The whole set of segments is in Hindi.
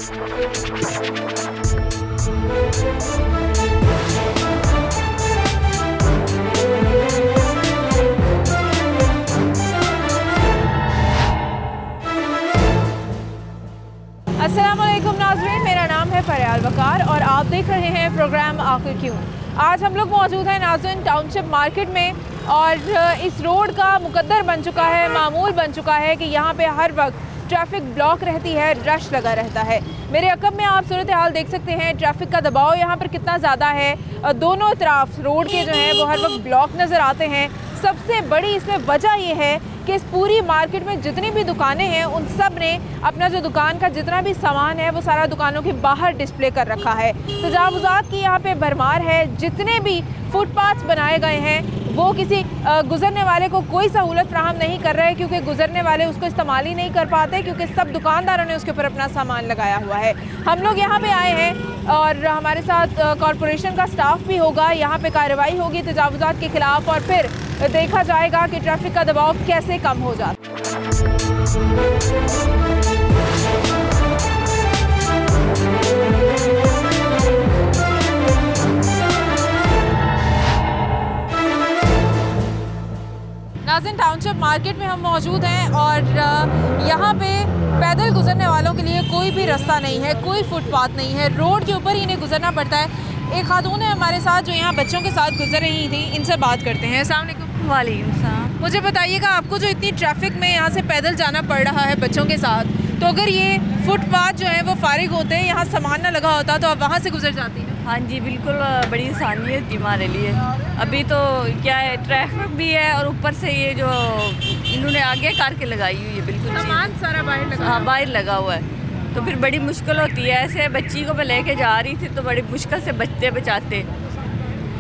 अस्सलामुअलैकुम नाज़रीन, मेरा नाम है फरियाल वकार और आप देख रहे हैं प्रोग्राम आखिर क्यों। आज हम लोग मौजूद हैं नाज़रीन टाउनशिप मार्केट में और इस रोड का मुकद्दर बन चुका है, मामूल बन चुका है कि यहाँ पे हर वक्त ट्रैफिक ब्लॉक रहती है, रश लगा रहता है। मेरे अकब में आप सूरत हाल देख सकते हैं, ट्रैफिक का दबाव यहाँ पर कितना ज़्यादा है। दोनों तरफ रोड के जो है वो हर वक्त ब्लॉक नज़र आते हैं। सबसे बड़ी इसमें वजह यह है कि इस पूरी मार्केट में जितनी भी दुकानें हैं उन सब ने अपना जो दुकान का जितना भी सामान है वो सारा दुकानों के बाहर डिस्प्ले कर रखा है। तजावुज़ात की यहाँ पे भरमार है। जितने भी फुटपाथ्स बनाए गए हैं वो किसी गुजरने वाले को कोई सहूलत फ्राहम नहीं कर रहे, क्योंकि गुजरने वाले उसको इस्तेमाल ही नहीं कर पाते, क्योंकि सब दुकानदारों ने उसके ऊपर अपना सामान लगाया हुआ है। हम लोग यहाँ पे आए हैं और हमारे साथ कॉरपोरेशन का स्टाफ भी होगा। यहाँ पे कार्रवाई होगी तजावुज़ात के ख़िलाफ़ और फिर देखा जाएगा कि ट्रैफिक का दबाव कैसे कम हो जाता है। नाज़रीन टाउनशिप मार्केट में हम मौजूद हैं और यहाँ पे पैदल गुजरने वालों के लिए कोई भी रास्ता नहीं है, कोई फुटपाथ नहीं है, रोड के ऊपर ही इन्हें गुजरना पड़ता है। एक खातून है हमारे साथ जो यहाँ बच्चों के साथ गुजर रही थी, इनसे बात करते हैं। अस्सलाम वालेकुम। वालेकुम सलाम। मुझे बताइएगा, आपको जो इतनी ट्रैफिक में यहाँ से पैदल जाना पड़ रहा है बच्चों के साथ, तो अगर ये फुटपाथ जो है वो फारिग होते हैं, यहाँ सामान ना लगा होता तो आप वहाँ से गुजर जाती हैं? हाँ जी बिल्कुल, बड़ी आसानी होती हमारे लिए। अभी तो क्या है, ट्रैफिक भी है और ऊपर से ये जो इन्होंने आगे करके लगाई हुई है, बिल्कुल सामान सारा बाहर लगा। हाँ, बाहर लगा हुआ है, तो फिर बड़ी मुश्किल होती है। ऐसे बच्ची को मैं लेके जा रही थी तो बड़ी मुश्किल से बचते बचाते,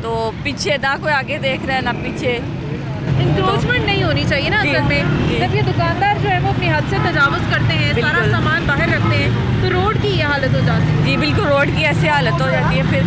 तो पीछे ना कोई आगे देख रहा है ना पीछे। इंक्रोचमेंट नहीं होनी चाहिए ना असल में। जब ये दुकानदार जो है वो अपनी हद से तजावुज़ करते हैं, सारा सामान बाहर रखते हैं, तो रोड की ये हालत हो जाती है। जी बिल्कुल, रोड की ऐसी हालत हो जाती है, फिर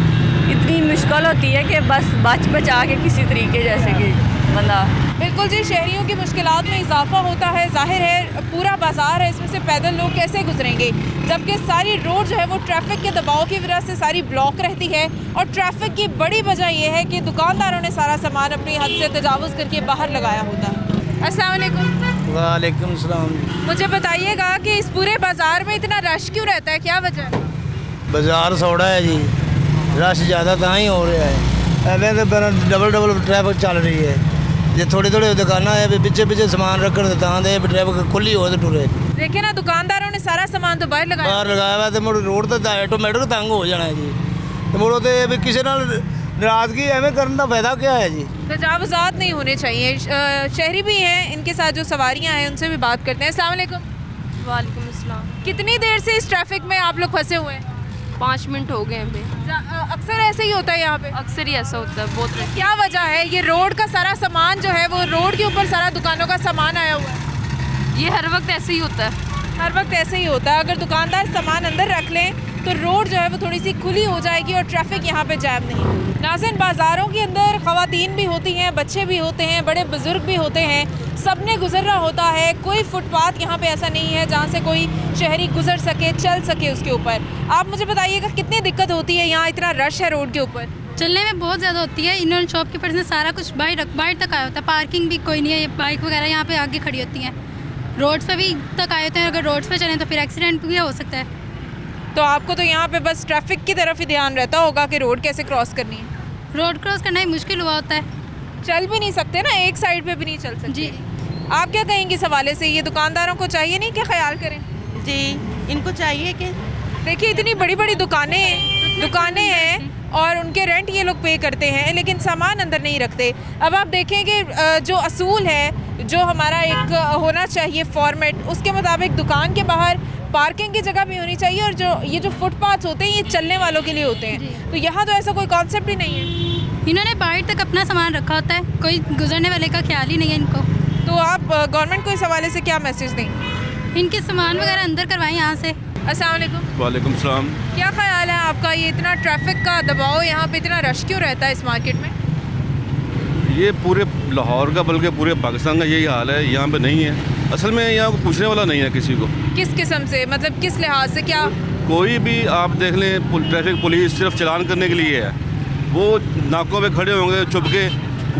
इतनी मुश्किल होती है कि बस बचा के किसी तरीके जैसे कि बंदा। बिल्कुल जी, शहरियों की मुश्किलात में इजाफा होता है। जाहिर है पूरा बाजार है, इसमें से पैदल लोग कैसे गुजरेंगे, जबकि सारी रोड जो है वो ट्रैफिक के दबाव की वजह से सारी ब्लॉक रहती है। और ट्रैफिक की बड़ी वजह यह है कि दुकानदारों ने सारा सामान अपनी हद से तजावुज़ करके बाहर लगाया होता है। अस्सलाम वालेकुम। वालेकुम सलाम। मुझे बताइएगा कि इस पूरे बाजार में इतना रश क्यों रहता है, क्या वजह है? बाजार सौड़ा है जी, रश ज़्यादा तो ही हो रहा है। एवं तो डबल ट्रैफिक चल रही है। जो थोड़ी थोड़ी दुकाना है पीछे सामान रखने तो ट्रैफिक खुली हो तो टुरे। देखिए ना, दुकानदारों ने सारा सामान तो बाहर लगाया हुआ तो मुड़ रोड तो ऑटोमेटिक तंग हो जाना है जी। तो मुड़ो तो किसी नाराजगी एवं करने का फायदा क्या है जी? तजावुज़ात नहीं होने चाहिए। शहरी भी हैं, इनके साथ जो सवारियां हैं उनसे भी बात करते हैं। अस्सलाम वालेकुम। वालेकुम अस्सलाम। कितनी देर से इस ट्रैफिक में आप लोग फंसे हुए हैं? 5 मिनट हो गए हैं। अक्सर ऐसे ही होता है यहाँ पे? अक्सर ही ऐसा होता है, बहुत। क्या वजह है? ये रोड का सारा सामान जो है वो रोड के ऊपर सारा दुकानों का सामान आया हुआ है। ये हर वक्त ऐसे ही होता है। हर वक्त ऐसे ही होता है। अगर दुकानदार सामान अंदर रख लें तो रोड जो है वो थोड़ी सी खुली हो जाएगी और ट्रैफिक यहाँ पे जैम नहीं होगी। नाज़रीन, बाज़ारों के अंदर ख़वातीन भी होती हैं, बच्चे भी होते हैं, बड़े बुज़ुर्ग भी होते हैं, सब ने गुजरना होता है। कोई फुटपाथ यहाँ पे ऐसा नहीं है जहाँ से कोई शहरी गुजर सके, चल सके उसके ऊपर। आप मुझे बताइएगा कितनी दिक्कत होती है, यहाँ इतना रश है रोड के ऊपर? चलने में बहुत ज़्यादा होती है। इन्होंने शॉपकीपर्स ने सारा कुछ बाहर तक आया होता है, पार्किंग भी कोई नहीं है, ये बाइक वगैरह यहाँ पे आगे खड़ी होती हैं। रोड्स पे भी तक आए होते हैं, अगर रोड्स पे चलें तो फिर एक्सीडेंट भी हो सकता है। तो आपको तो यहाँ पे बस ट्रैफिक की तरफ ही ध्यान रहता होगा कि रोड कैसे क्रॉस करनी है। रोड क्रॉस करना ही मुश्किल हुआ होता है, चल भी नहीं सकते ना, एक साइड पे भी नहीं चल सकते। जी, आप क्या कहेंगे इस हवाले से? ये दुकानदारों को चाहिए नहीं कि ख्याल करें? जी, इनको चाहिए कि देखिए इतनी बड़ी बड़ी दुकानें हैं और उनके रेंट ये लोग पे करते हैं, लेकिन सामान अंदर नहीं रखते। अब आप देखें कि जो असूल है, जो हमारा एक होना चाहिए फॉर्मेट, उसके मुताबिक दुकान के बाहर पार्किंग की जगह भी होनी चाहिए और जो ये जो फुटपाथ होते हैं ये चलने वालों के लिए होते हैं। तो यहाँ तो ऐसा कोई कॉन्सेप्ट ही नहीं है। इन्होंने बाहर तक अपना सामान रखा होता है, कोई गुजरने वाले का ख्याल ही नहीं है इनको। तो आप गवर्नमेंट को इस हवाले से क्या मैसेज दें? इनके सामान वगैरह अंदर करवाएं यहाँ से। अस्सलाम वालेकुम। वालेकुम सलाम। क्या ख्याल है आपका, ये इतना ट्रैफिक का दबाव यहाँ पे इतना रश क्यों रहता है इस मार्केट में? ये पूरे लाहौर का बल्कि पूरे पाकिस्तान का यही हाल है, यहाँ पे नहीं है। असल में यहाँ को पूछने वाला नहीं है किसी को। किस किस्म से, मतलब किस लिहाज से? क्या कोई भी आप देख लें, ट्रैफिक पुलिस सिर्फ चलान करने के लिए है। वो नाकों पे खड़े होंगे, चुप के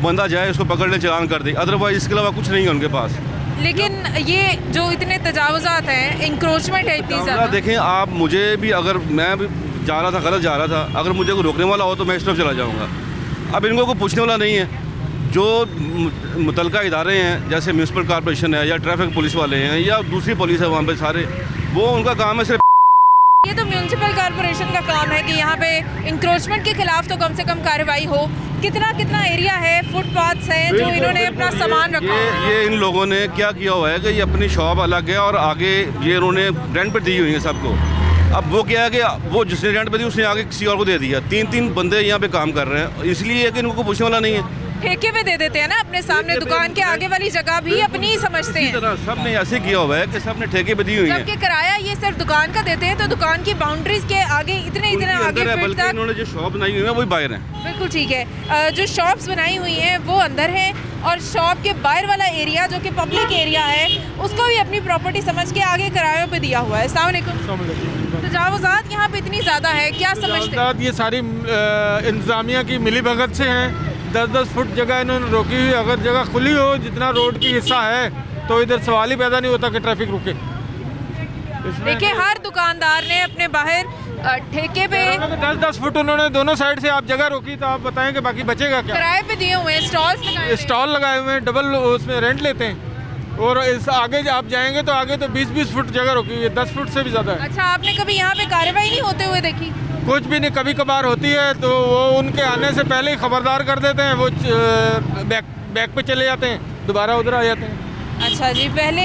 बंदा जाए उसको पकड़ ले चलान कर दे, अदरवाइज इसके अलावा कुछ नहीं है उनके पास। लेकिन ये जो इतने तजावुज़ात हैं, इंक्रोचमेंट है इतनी ज़्यादा। देखें आप, मुझे भी अगर मैं भी जा रहा था, गलत जा रहा था, अगर मुझे कोई रोकने वाला हो तो मैं इस तरफ चला जाऊँगा। अब इनको कोई पूछने वाला नहीं है। जो मुतलका इदारे हैं जैसे म्यूनसिपल कॉर्पोरेशन है या ट्रैफिक पुलिस वाले हैं या दूसरी पुलिस है, वहाँ पे सारे वो उनका काम है सिर्फ। ये तो म्यूनसिपल कॉर्पोरेशन का काम है कि यहाँ पे इंक्रोचमेंट के खिलाफ तो कम से कम कार्रवाई हो। कितना एरिया है, फुटपाथ्स हैं जो इन्होंने अपना सामान रखा है। ये इन लोगों ने क्या किया हुआ है कि ये अपनी शॉप अलग है और आगे ये इन्होंने रेंट पे दी हुई है सबको। अब वो क्या है कि वो जिसने रेंट पे दी उसने आगे किसी और को दे दिया। 3-3 बंदे यहाँ पे काम कर रहे हैं, इसलिए कि इनको पूछने वाला नहीं है। ठेके पे दे देते हैं ना अपने सामने, दुकान के आगे वाली जगह भी अपनी ही समझते हैं। सब ने ऐसे किया हुआ है कि सब ने ठेके पे दी हुई है। जबकि किराया ये सिर्फ दुकान का देते हैं, तो दुकान की बाउंड्रीज के आगे इतने आगे बल्कि इन्होंने जो शॉप बनाई हुई है वही बाहर है। बिल्कुल ठीक है। जो शॉप्स बनाई हुई हैं वो अंदर हैं और शॉप के बाहर वाला एरिया जो कि पब्लिक एरिया है उसको भी अपनी प्रॉपर्टी समझ के आगे किरायों पे दिया हुआ है। अस्सलाम वालेकुम। तजावुज़ात यहाँ पे इतनी ज़्यादा है, क्या समझते हैं? ये सारी इंतज़ामिया की मिली भगत से हैं। 10-10 फुट जगह इन्होंने रोकी हुई। अगर जगह खुली हो जितना रोड की हिस्सा है तो इधर सवाल ही पैदा नहीं होता कि ट्रैफिक रुके। देखिए हर दुकानदार ने अपने बाहर ठेके पे 10-10 फुट उन्होंने दोनों साइड से आप जगह रोकी, तो आप बताएं कि बाकी बचेगा क्या? किराए पे दिए हुए हैं, स्टॉल लगाए हुए हैं, डबल उसमें रेंट लेते हैं। और इस आगे आप जाएंगे तो आगे तो 20-20 फुट जगह रोकी हुई है, 10 फुट से भी ज़्यादा है। अच्छा, आपने कभी यहाँ पे कार्रवाई नहीं होते हुए देखी? कुछ भी नहीं, कभी कभार होती है तो वो उनके आने से पहले ही खबरदार कर देते हैं। वो बैक पे चले जाते हैं, दोबारा उधर आ जाते हैं। अच्छा जी, पहले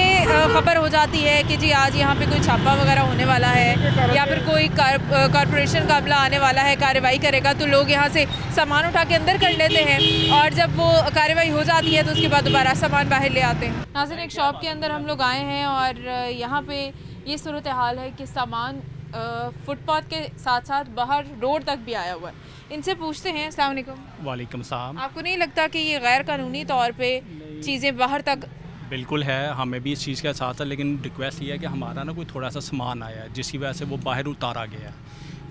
खबर हो जाती है कि जी आज यहाँ पे कोई छापा वगैरह होने वाला है या फिर कोई कॉरपोरेशन का अमला आने वाला है, कार्रवाई करेगा, तो लोग यहाँ से सामान उठा के अंदर कर लेते हैं और जब वो कार्रवाई हो जाती है तो उसके बाद दोबारा सामान बाहर ले आते हैं। नाज़रीन, एक शॉप के अंदर हम लोग आए हैं और यहाँ पे ये सूरत हाल है कि सामान फुटपाथ के साथ साथ बाहर रोड तक भी आया हुआ है। इनसे पूछते हैं। अस्सलाम वालेकुम। वालेकुम सलाम। आपको नहीं लगता कि ये गैर कानूनी तौर पे चीज़ें बाहर तक? बिल्कुल है, हमें भी इस चीज़ का साथ है, लेकिन रिक्वेस्ट ये है कि हमारा ना कोई थोड़ा सा सामान आया है जिसकी वजह से वो बाहर उतारा गया है।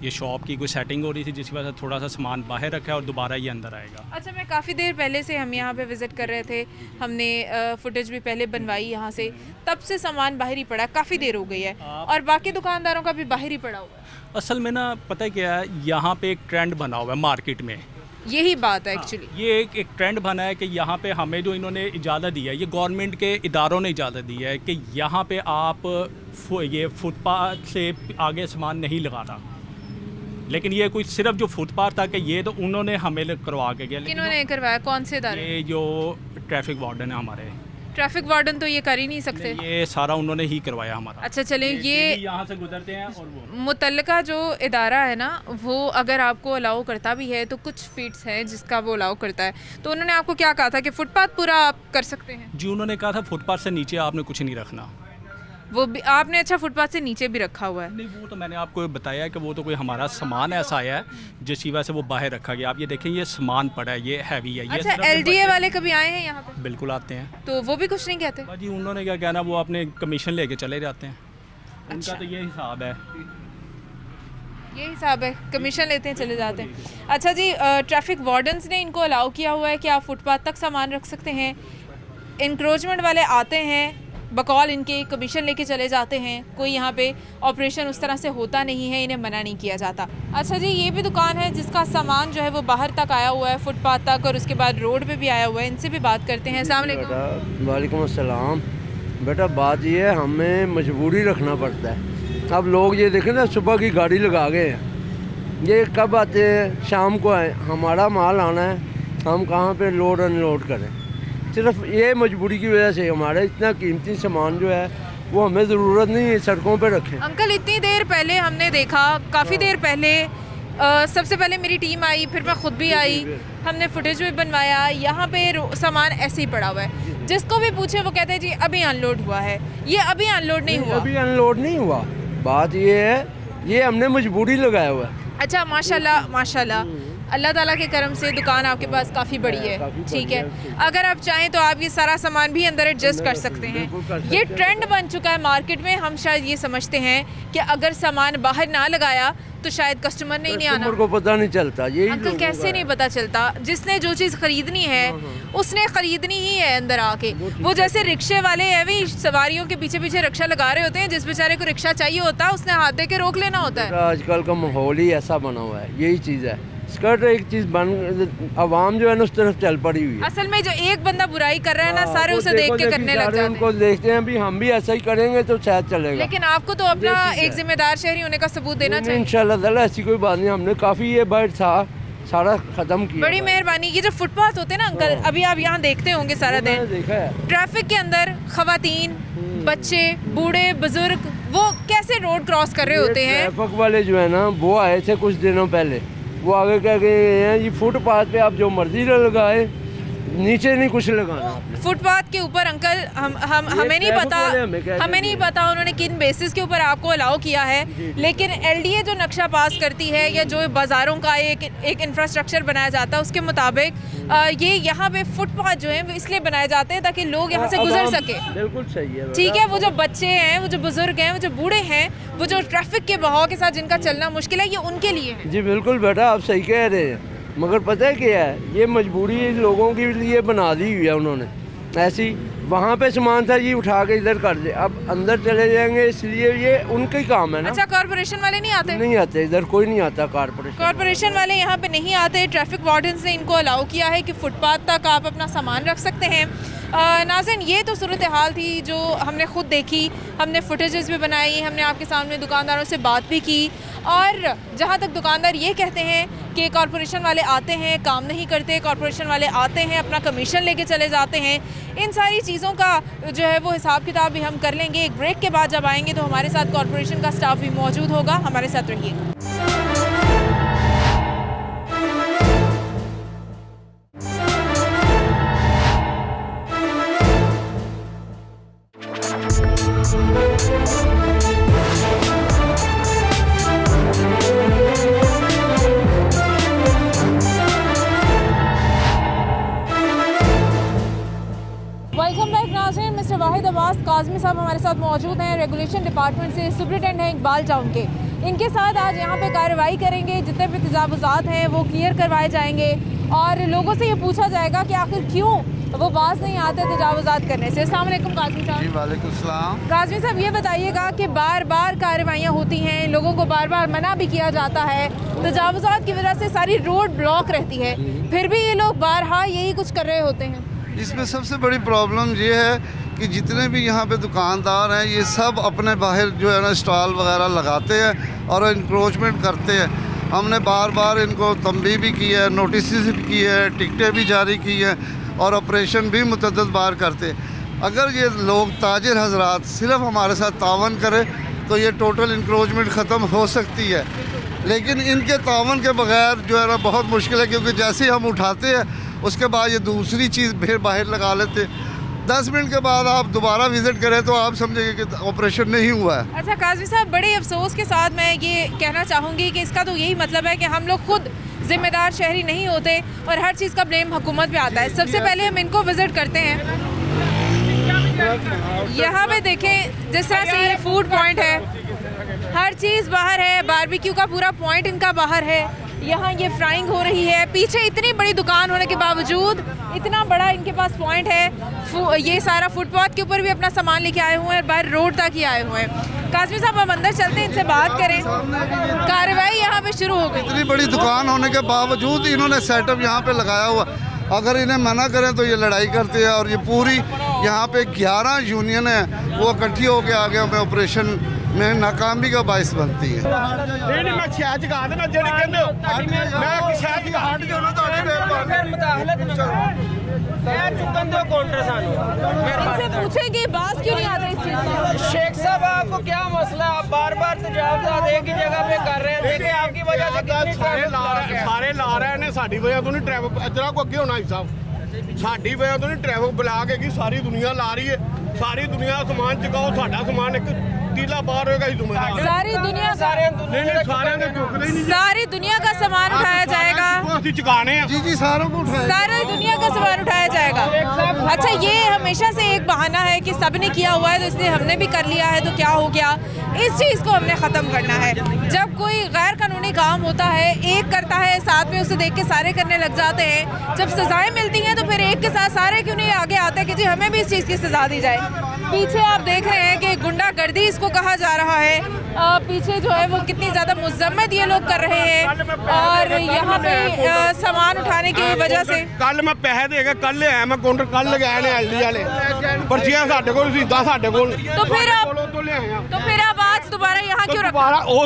ये शॉप की कोई सेटिंग हो रही थी जिसकी वजह से थोड़ा सा सामान बाहर रखा है और दोबारा ये अंदर आएगा। अच्छा, मैं काफ़ी देर पहले से हम यहाँ पे विज़िट कर रहे थे, हमने फुटेज भी पहले बनवाई यहाँ से, तब से सामान बाहर ही पड़ा, काफ़ी देर हो गई है और बाकी दुकानदारों का भी बाहर ही पड़ा हुआ है। असल में ना पता है क्या है, यहाँ पे एक ट्रेंड बना हुआ है मार्केट में, यही बात है एक्चुअली। ये एक ट्रेंड बना है कि यहाँ पे हमें जो इन्होंने इजाज़त दी है, ये गवर्नमेंट के इदारों ने इजाज़त दी है कि यहाँ पे आप ये फुटपाथ से आगे सामान नहीं लगाना, लेकिन ये कोई सिर्फ जो फुटपाथ था कि ये तो उन्होंने हमें करवा के गया। किन्होंने करवाया? कौन से इदारे? ये जो ट्रैफिक वार्डन है हमारे। ट्रैफिक वार्डन तो ये कर ही नहीं सकते, ये सारा उन्होंने ही करवाया हमारा। अच्छा चले, ये यहाँ से गुजरते हैं और वो मुतल्लिका जो इदारा है ना, वो अगर आपको अलाउ करता भी है तो कुछ फीट्स हैं जिसका वो अलाउ करता है, तो उन्होंने आपको क्या कहा था कि फुटपाथ पूरा आप कर सकते हैं? जी, उन्होंने कहा था फुटपाथ से नीचे आपने कुछ नहीं रखना। वो भी आपने अच्छा फुटपाथ से नीचे भी रखा हुआ है? नहीं, वो तो मैंने आपको बताया कि वो तो कोई हमारा सामान ऐसा आया है जिसकी वजह से वो बाहर रखा गया। आप ये देखें, ये सामान पड़ा है, ये हैवी है। ये अच्छा, LDA वाले कभी आए हैं यहाँ पे? बिल्कुल आते हैं, तो वो भी कुछ नहीं कहते? जी, उन्होंने क्या कहना, वो अपने कमीशन लेके चले जाते हैं। अच्छा। उनका तो ये हिसाब है, ये हिसाब है, कमीशन लेते हैं चले जाते हैं। अच्छा जी, ट्रैफिक वार्डन्स ने इनको अलाउ किया हुआ है कि आप फुटपाथ तक सामान रख सकते हैं, इंक्रोचमेंट वाले आते हैं, बकौल इनके कमीशन लेके चले जाते हैं, कोई यहाँ पे ऑपरेशन उस तरह से होता नहीं है, इन्हें मना नहीं किया जाता। अच्छा जी, ये भी दुकान है जिसका सामान जो है वो बाहर तक आया हुआ है, फुटपाथ तक, और उसके बाद रोड पे भी आया हुआ है। इनसे भी बात करते हैं। अस्सलाम वालेकुम। वालेकुम अस्सलाम। बेटा बात ये है, हमें मजबूरी रखना पड़ता है। अब लोग ये देखें ना, सुबह की गाड़ी लगा गए हैं, ये कब आते हैं? शाम को आए, हमारा माल आना है, हम कहाँ पे लोड अनलोड करें? सिर्फ ये मजबूरी की वजह से हमारा इतना कीमती सामान जो है वो हमें ज़रूरत नहीं है सड़कों पे रखें। अंकल, इतनी देर पहले हमने देखा, काफ़ी देर पहले सबसे पहले मेरी टीम आई, फिर मैं ख़ुद भी आई, हमने फुटेज भी बनवाया, यहाँ पे सामान ऐसे ही पड़ा हुआ है। जिसको भी पूछे वो कहते हैं जी अभी अनलोड हुआ है। ये अभी अनलोड नहीं हुआ? अभी अनलोड नहीं हुआ। बात ये है, ये हमने मजबूरी लगाया हुआ है। अच्छा, माशाल्लाह माशाल्लाह। अल्लाह ताला के करम से दुकान आपके पास काफ़ी बड़ी है, ठीक है। अगर आप चाहें तो आप ये सारा सामान भी अंदर एडजस्ट कर सकते हैं। ये ट्रेंड बन चुका है मार्केट में। हम शायद ये समझते हैं कि अगर सामान बाहर ना लगाया तो शायद कस्टमर ने ही नहीं आना। को पता नहीं चलता। ये अंकल कैसे नहीं पता चलता? जिसने जो चीज़ खरीदनी है उसने खरीदनी ही है अंदर आके। वो जैसे रिक्शे वाले हैं भी सवारियों के पीछे पीछे रिक्शा लगा रहे होते हैं। जिस बेचारे को रिक्शा चाहिए होता है उसने हाथ दे के रोक लेना होता है। आजकल का माहौल ही ऐसा बना हुआ है, यही चीज़ है। स्कर्ट एक चीज़ बन, आवाम जो है ना उस तरफ चल पड़ी हुई है। असल में जो एक बंदा बुराई कर रहा है ना, सारे उसे देख के करने लग जाते हैं। उनको देखते हैं भी हम भी ऐसा ही करेंगे तो शायद चलेगा। लेकिन आपको तो अपना एक जिम्मेदार शहरी होने का सबूत देना चाहिए। इंशाल्लाह ऐसी कोई बात नहीं, हमने काफ़ी ये बार था सारा खत्म किया। बड़ी मेहरबानी। ये जो फुटपाथ होते हैं ना अंकल, अभी आप यहाँ देखते होंगे सारा दिन, देखा है ट्रैफिक के अंदर खवातीन, बच्चे, बूढ़े, बुजुर्ग वो कैसे रोड क्रॉस कर रहे होते हैं। ट्रैफिक वाले जो है ना वो आए थे कुछ दिनों पहले, वो आगे कह गए हैं ये फुटपाथ पे आप जो मर्जी लगाए, नीचे नहीं कुछ लगाना। फुटपाथ के ऊपर अंकल हमें नहीं पता उन्होंने किन बेसिस के ऊपर आपको अलाउ किया है, लेकिन एलडीए जो नक्शा पास करती है या जो बाज़ारों का एक इंफ्रास्ट्रक्चर बनाया जाता है उसके मुताबिक ये यहाँ पे फुटपाथ जो है वो इसलिए बनाए जाते हैं ताकि लोग यहाँ से गुजर सके। बिल्कुल सही है, ठीक है। वो जो बच्चे हैं, वो जो बुजुर्ग हैं, वो जो बूढ़े हैं, वो जो ट्रैफिक के बहाव के साथ जिनका चलना मुश्किल है, ये उनके लिए है। जी बिल्कुल बेटा, आप सही कह रहे हैं, मगर पता है क्या है, ये मजबूरी लोगों के लिए बना दी हुई है उन्होंने। ऐसी वहाँ पे सामान था ये उठा के इधर कर दे, अब अंदर चले जाएंगे, इसलिए ये उनका ही काम है ना। अच्छा, कॉर्पोरेशन वाले नहीं आते? नहीं आते, इधर कोई नहीं आता कॉर्पोरेशन वाले यहाँ पे नहीं आते। ट्रैफिक वार्डन्स ने इनको अलाउ किया है कि फुटपाथ तक आप अपना सामान रख सकते हैं। नाज़रीन, ये तो सूरत हाल थी जो हमने ख़ुद देखी, हमने फुटेजेस भी बनाई, हमने आपके सामने दुकानदारों से बात भी की। और जहाँ तक दुकानदार ये कहते हैं कि कॉर्पोरेशन वाले आते हैं, काम नहीं करते, कॉर्पोरेशन वाले आते हैं, अपना कमीशन लेके चले जाते हैं, इन सारी चीज़ों का जो है वो हिसाब किताब भी हम कर लेंगे। एक ब्रेक के बाद जब आएंगे तो हमारे साथ कॉर्पोरेशन का स्टाफ भी मौजूद होगा। हमारे साथ रहिएगा। वेलकम बैक नाज़रीन। मिस्टर वाहिद अब्बास काज़मी साहब हमारे साथ मौजूद हैं, रेगुलेशन डिपार्टमेंट से, सुपरिटेंडेंट हैं इकबाल टाउन के। इनके साथ आज यहाँ पे कार्रवाई करेंगे, जितने भी तजावुज़ात हैं वो क्लियर करवाए जाएंगे और लोगों से ये पूछा जाएगा कि आखिर क्यों वो बाज नहीं आते तजावुज़ात करने से। अस्सलाम वालेकुम काज़मी साहब। जी वालेकुम सलाम। काज़मी साहब, ये बताइएगा कि बार बार कार्रवाइयाँ होती हैं, लोगों को बार बार मना भी किया जाता है, तजावुज़ात की वजह से सारी रोड ब्लॉक रहती है, फिर भी ये लोग बारहा यही कुछ कर रहे होते हैं। इसमें सबसे बड़ी प्रॉब्लम ये है कि जितने भी यहाँ पे दुकानदार हैं ये सब अपने बाहर जो है ना स्टॉल वगैरह लगाते हैं और इंक्रोचमेंट करते हैं। हमने बार बार इनको तंबीह भी की है, नोटिस भी की है, टिकटें भी जारी की हैं और ऑपरेशन भी मुतअद्दिद बार करते हैं। अगर ये लोग ताजिर हजरात सिर्फ हमारे साथ तावन करें तो ये टोटल इंक्रोचमेंट ख़त्म हो सकती है, लेकिन इनके तावन के बगैर जो है ना बहुत मुश्किल है, क्योंकि जैसे ही हम उठाते हैं उसके बाद ये दूसरी चीज़ फिर बाहर लगा लेते। 10 मिनट के बाद आप दोबारा विज़िट करें तो आप समझेंगे कि ऑपरेशन नहीं हुआ है। अच्छा काज़मी साहब, बड़े अफसोस के साथ मैं ये कहना चाहूँगी कि इसका तो यही मतलब है कि हम लोग खुद जिम्मेदार शहरी नहीं होते और हर चीज़ का ब्लेम हुकूमत पे आता है। सबसे पहले हम इनको विज़िट करते हैं। यहाँ पे देखें जिस तरह से ये फूड पॉइंट है, हर चीज़ बाहर है, बारबेक्यू का पूरा पॉइंट इनका बाहर है, यहाँ ये फ्राइंग हो रही है, पीछे इतनी बड़ी दुकान होने के बावजूद इतना बड़ा इनके पास पॉइंट है। ये सारा फुटपाथ के ऊपर भी अपना सामान लेके आए हुए हैं, बाहर रोड तक ही आए हुए हैं। काज़मी साहब, हम अंदर चलते हैं, इनसे बात करें। कार्रवाई यहाँ पे शुरू हो गई। इतनी बड़ी दुकान होने के बावजूद इन्होंने सेटअप यहाँ पे लगाया हुआ, अगर इन्हें मना करें तो ये लड़ाई करते हैं और ये पूरी यहाँ पे 11 यूनियन है वो इकट्ठी होकर आगे हमें ऑपरेशन में नाकामी का बायस बनती है। पूछेंगे बात क्यों नहीं आ रही इस चीज़? शेख साहब, आपको क्या मसला? आप बार बार तजावुज़ात एक ही जगह पे कर रहे हैं। देखिए आपकी वजह से सारे ला रहे हैं, साड़ी वजह तो नहीं ट्रैफिक इधर को अगे होना साहब, साड़ी वजह तो नहीं ट्रैफिक बुला के सारी दुनिया ला रही है, सारी दुनिया सामान चुकाओ, साडा सामान एक तीला बाहर होगा ही सारी दुनिया का सामान उठाया जाएगा। ਅਸੀਂ ਚੁਕਾਣੇ ਆ। जी जी सारों को उठाया, सारी दुनिया का सामान उठाया जाएगा। अच्छा, ये हमेशा से एक बहाना है कि सब ने किया हुआ है तो इसलिए हमने भी कर लिया है तो क्या हो गया। इस चीज़ को हमने ख़त्म करना है। जब कोई गैर कानूनी काम होता है, एक करता है, साथ में उसे देख के सारे करने लग जाते हैं। जब सजाएं मिलती हैं तो फिर एक के साथ सारे क्यों नहीं आगे आते हैं कि जी हमें भी इस चीज़ की सज़ा दी जाए। पीछे आप देख रहे हैं कि गुंडागर्दी इसको कहा जा रहा है। पीछे जो है वो कितनी ज़्यादा मुज़म्मत ये लोग कर रहे हैं और यहाँ पे सामान उठाने की वजह से। कल मैं पैसे दे के कल ले आया, मैं काउंटर कल लगाए ने एलडी वाले पर्चियां साडे कोल रसीदां साडे कोल। तो फिर आप आज दोबारा यहाँ क्यों रखा? ਉਹ